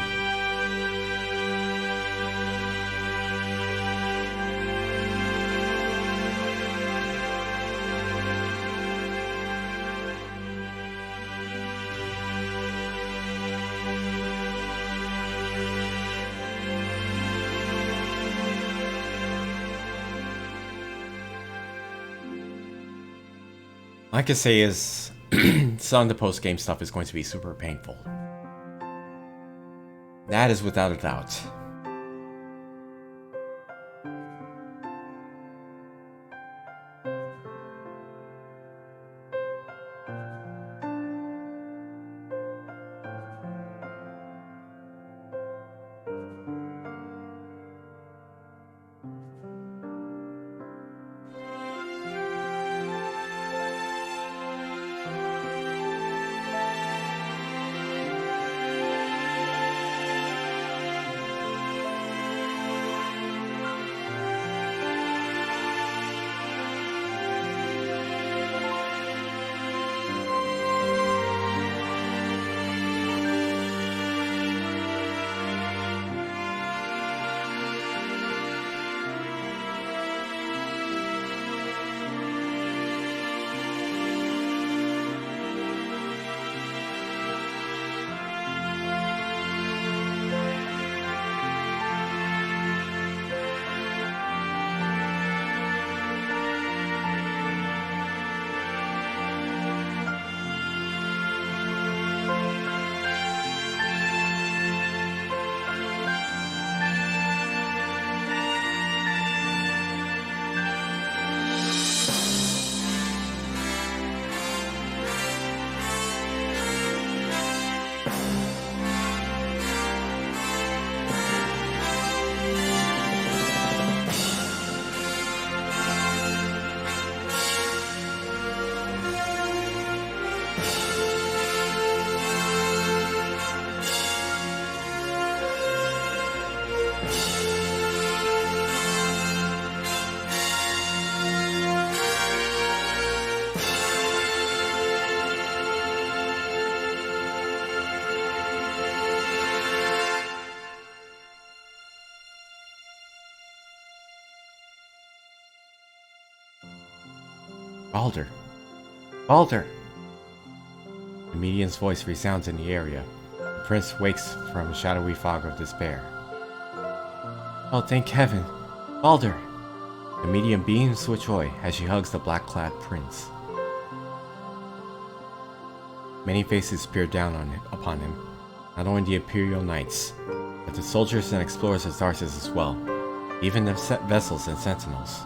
All I can say is some of the post-game stuff is going to be super painful. That is without a doubt. Balder! Balder! The medium's voice resounds in the area. The prince wakes from a shadowy fog of despair. Oh, thank heaven! Balder! The medium beams with joy as she hugs the black-clad prince. Many faces peer down upon him, not only the Imperial Knights, but the soldiers and explorers of Tarsus as well, even the vessels and sentinels.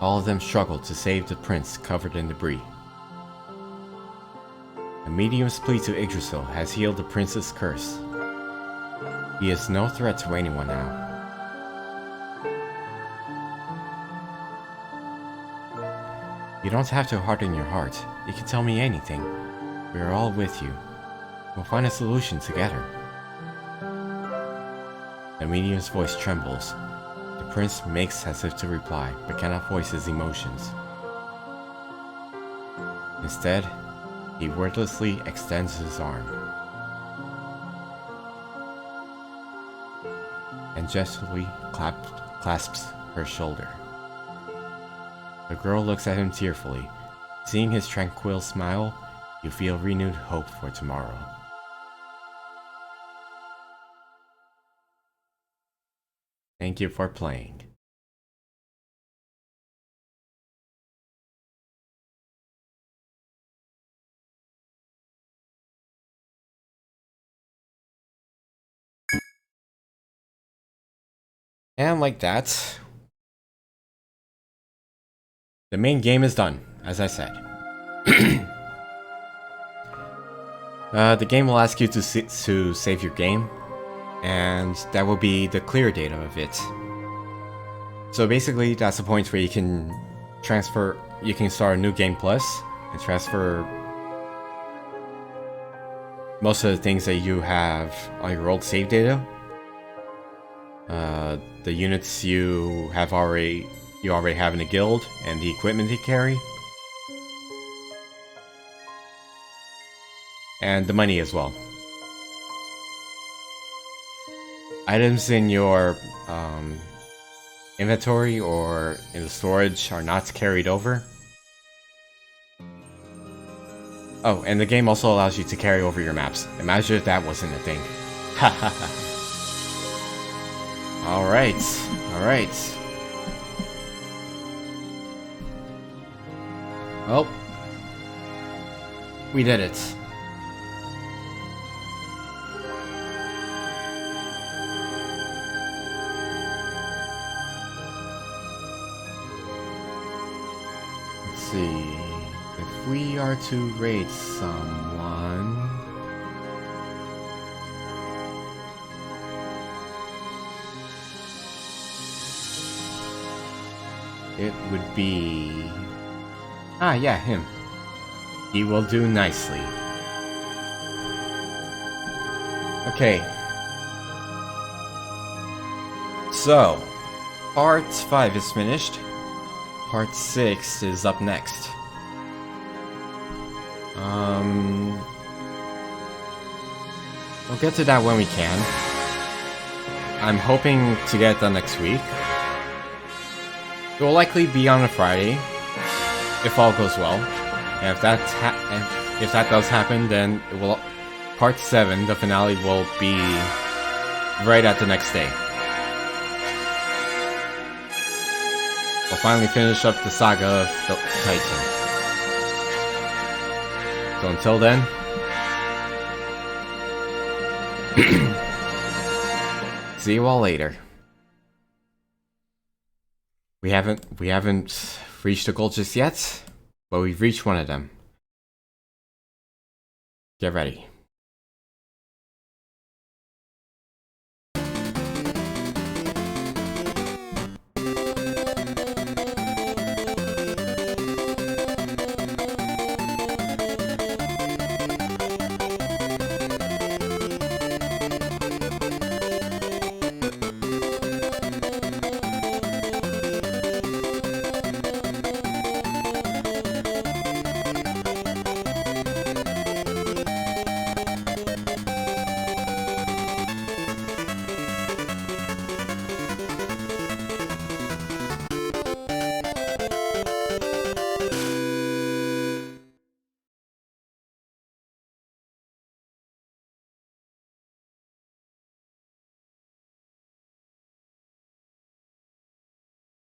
All of them struggle to save the prince covered in debris. The medium's plea to Yggdrasil has healed the prince's curse. He is no threat to anyone now. You don't have to harden your heart. You can tell me anything. We are all with you. We'll find a solution together. The medium's voice trembles. The prince makes as if to reply, but cannot voice his emotions. Instead, he wordlessly extends his arm and gently clasps her shoulder. The girl looks at him tearfully. Seeing his tranquil smile, you feel renewed hope for tomorrow. Thank you for playing. And like that, the main game is done, as I said. The game will ask you to save your game, and that will be the clear data of it. So basically, that's the point where you can start a new game plus, and transfer most of the things that you have on your old save data. The units you already have in a guild, and the equipment you carry. And the money as well. Items in your inventory or in the storage are not carried over. Oh, and the game also allows you to carry over your maps. Imagine if that wasn't a thing. Alright, alright. Well, we did it. Let's see. If we are to rate someone, it would be... Ah, yeah, him. He will do nicely. Okay. So, part 5 is finished. Part 6 is up next. We'll get to that when we can. I'm hoping to get it done next week. It will likely be on a Friday, if all goes well. And if that does happen, then it will. Part 7, the finale, will be right at the next day. We'll finally finish up the saga of the Titan. So until then, see you all later. We haven't reached the goal just yet, but we've reached one of them. Get ready.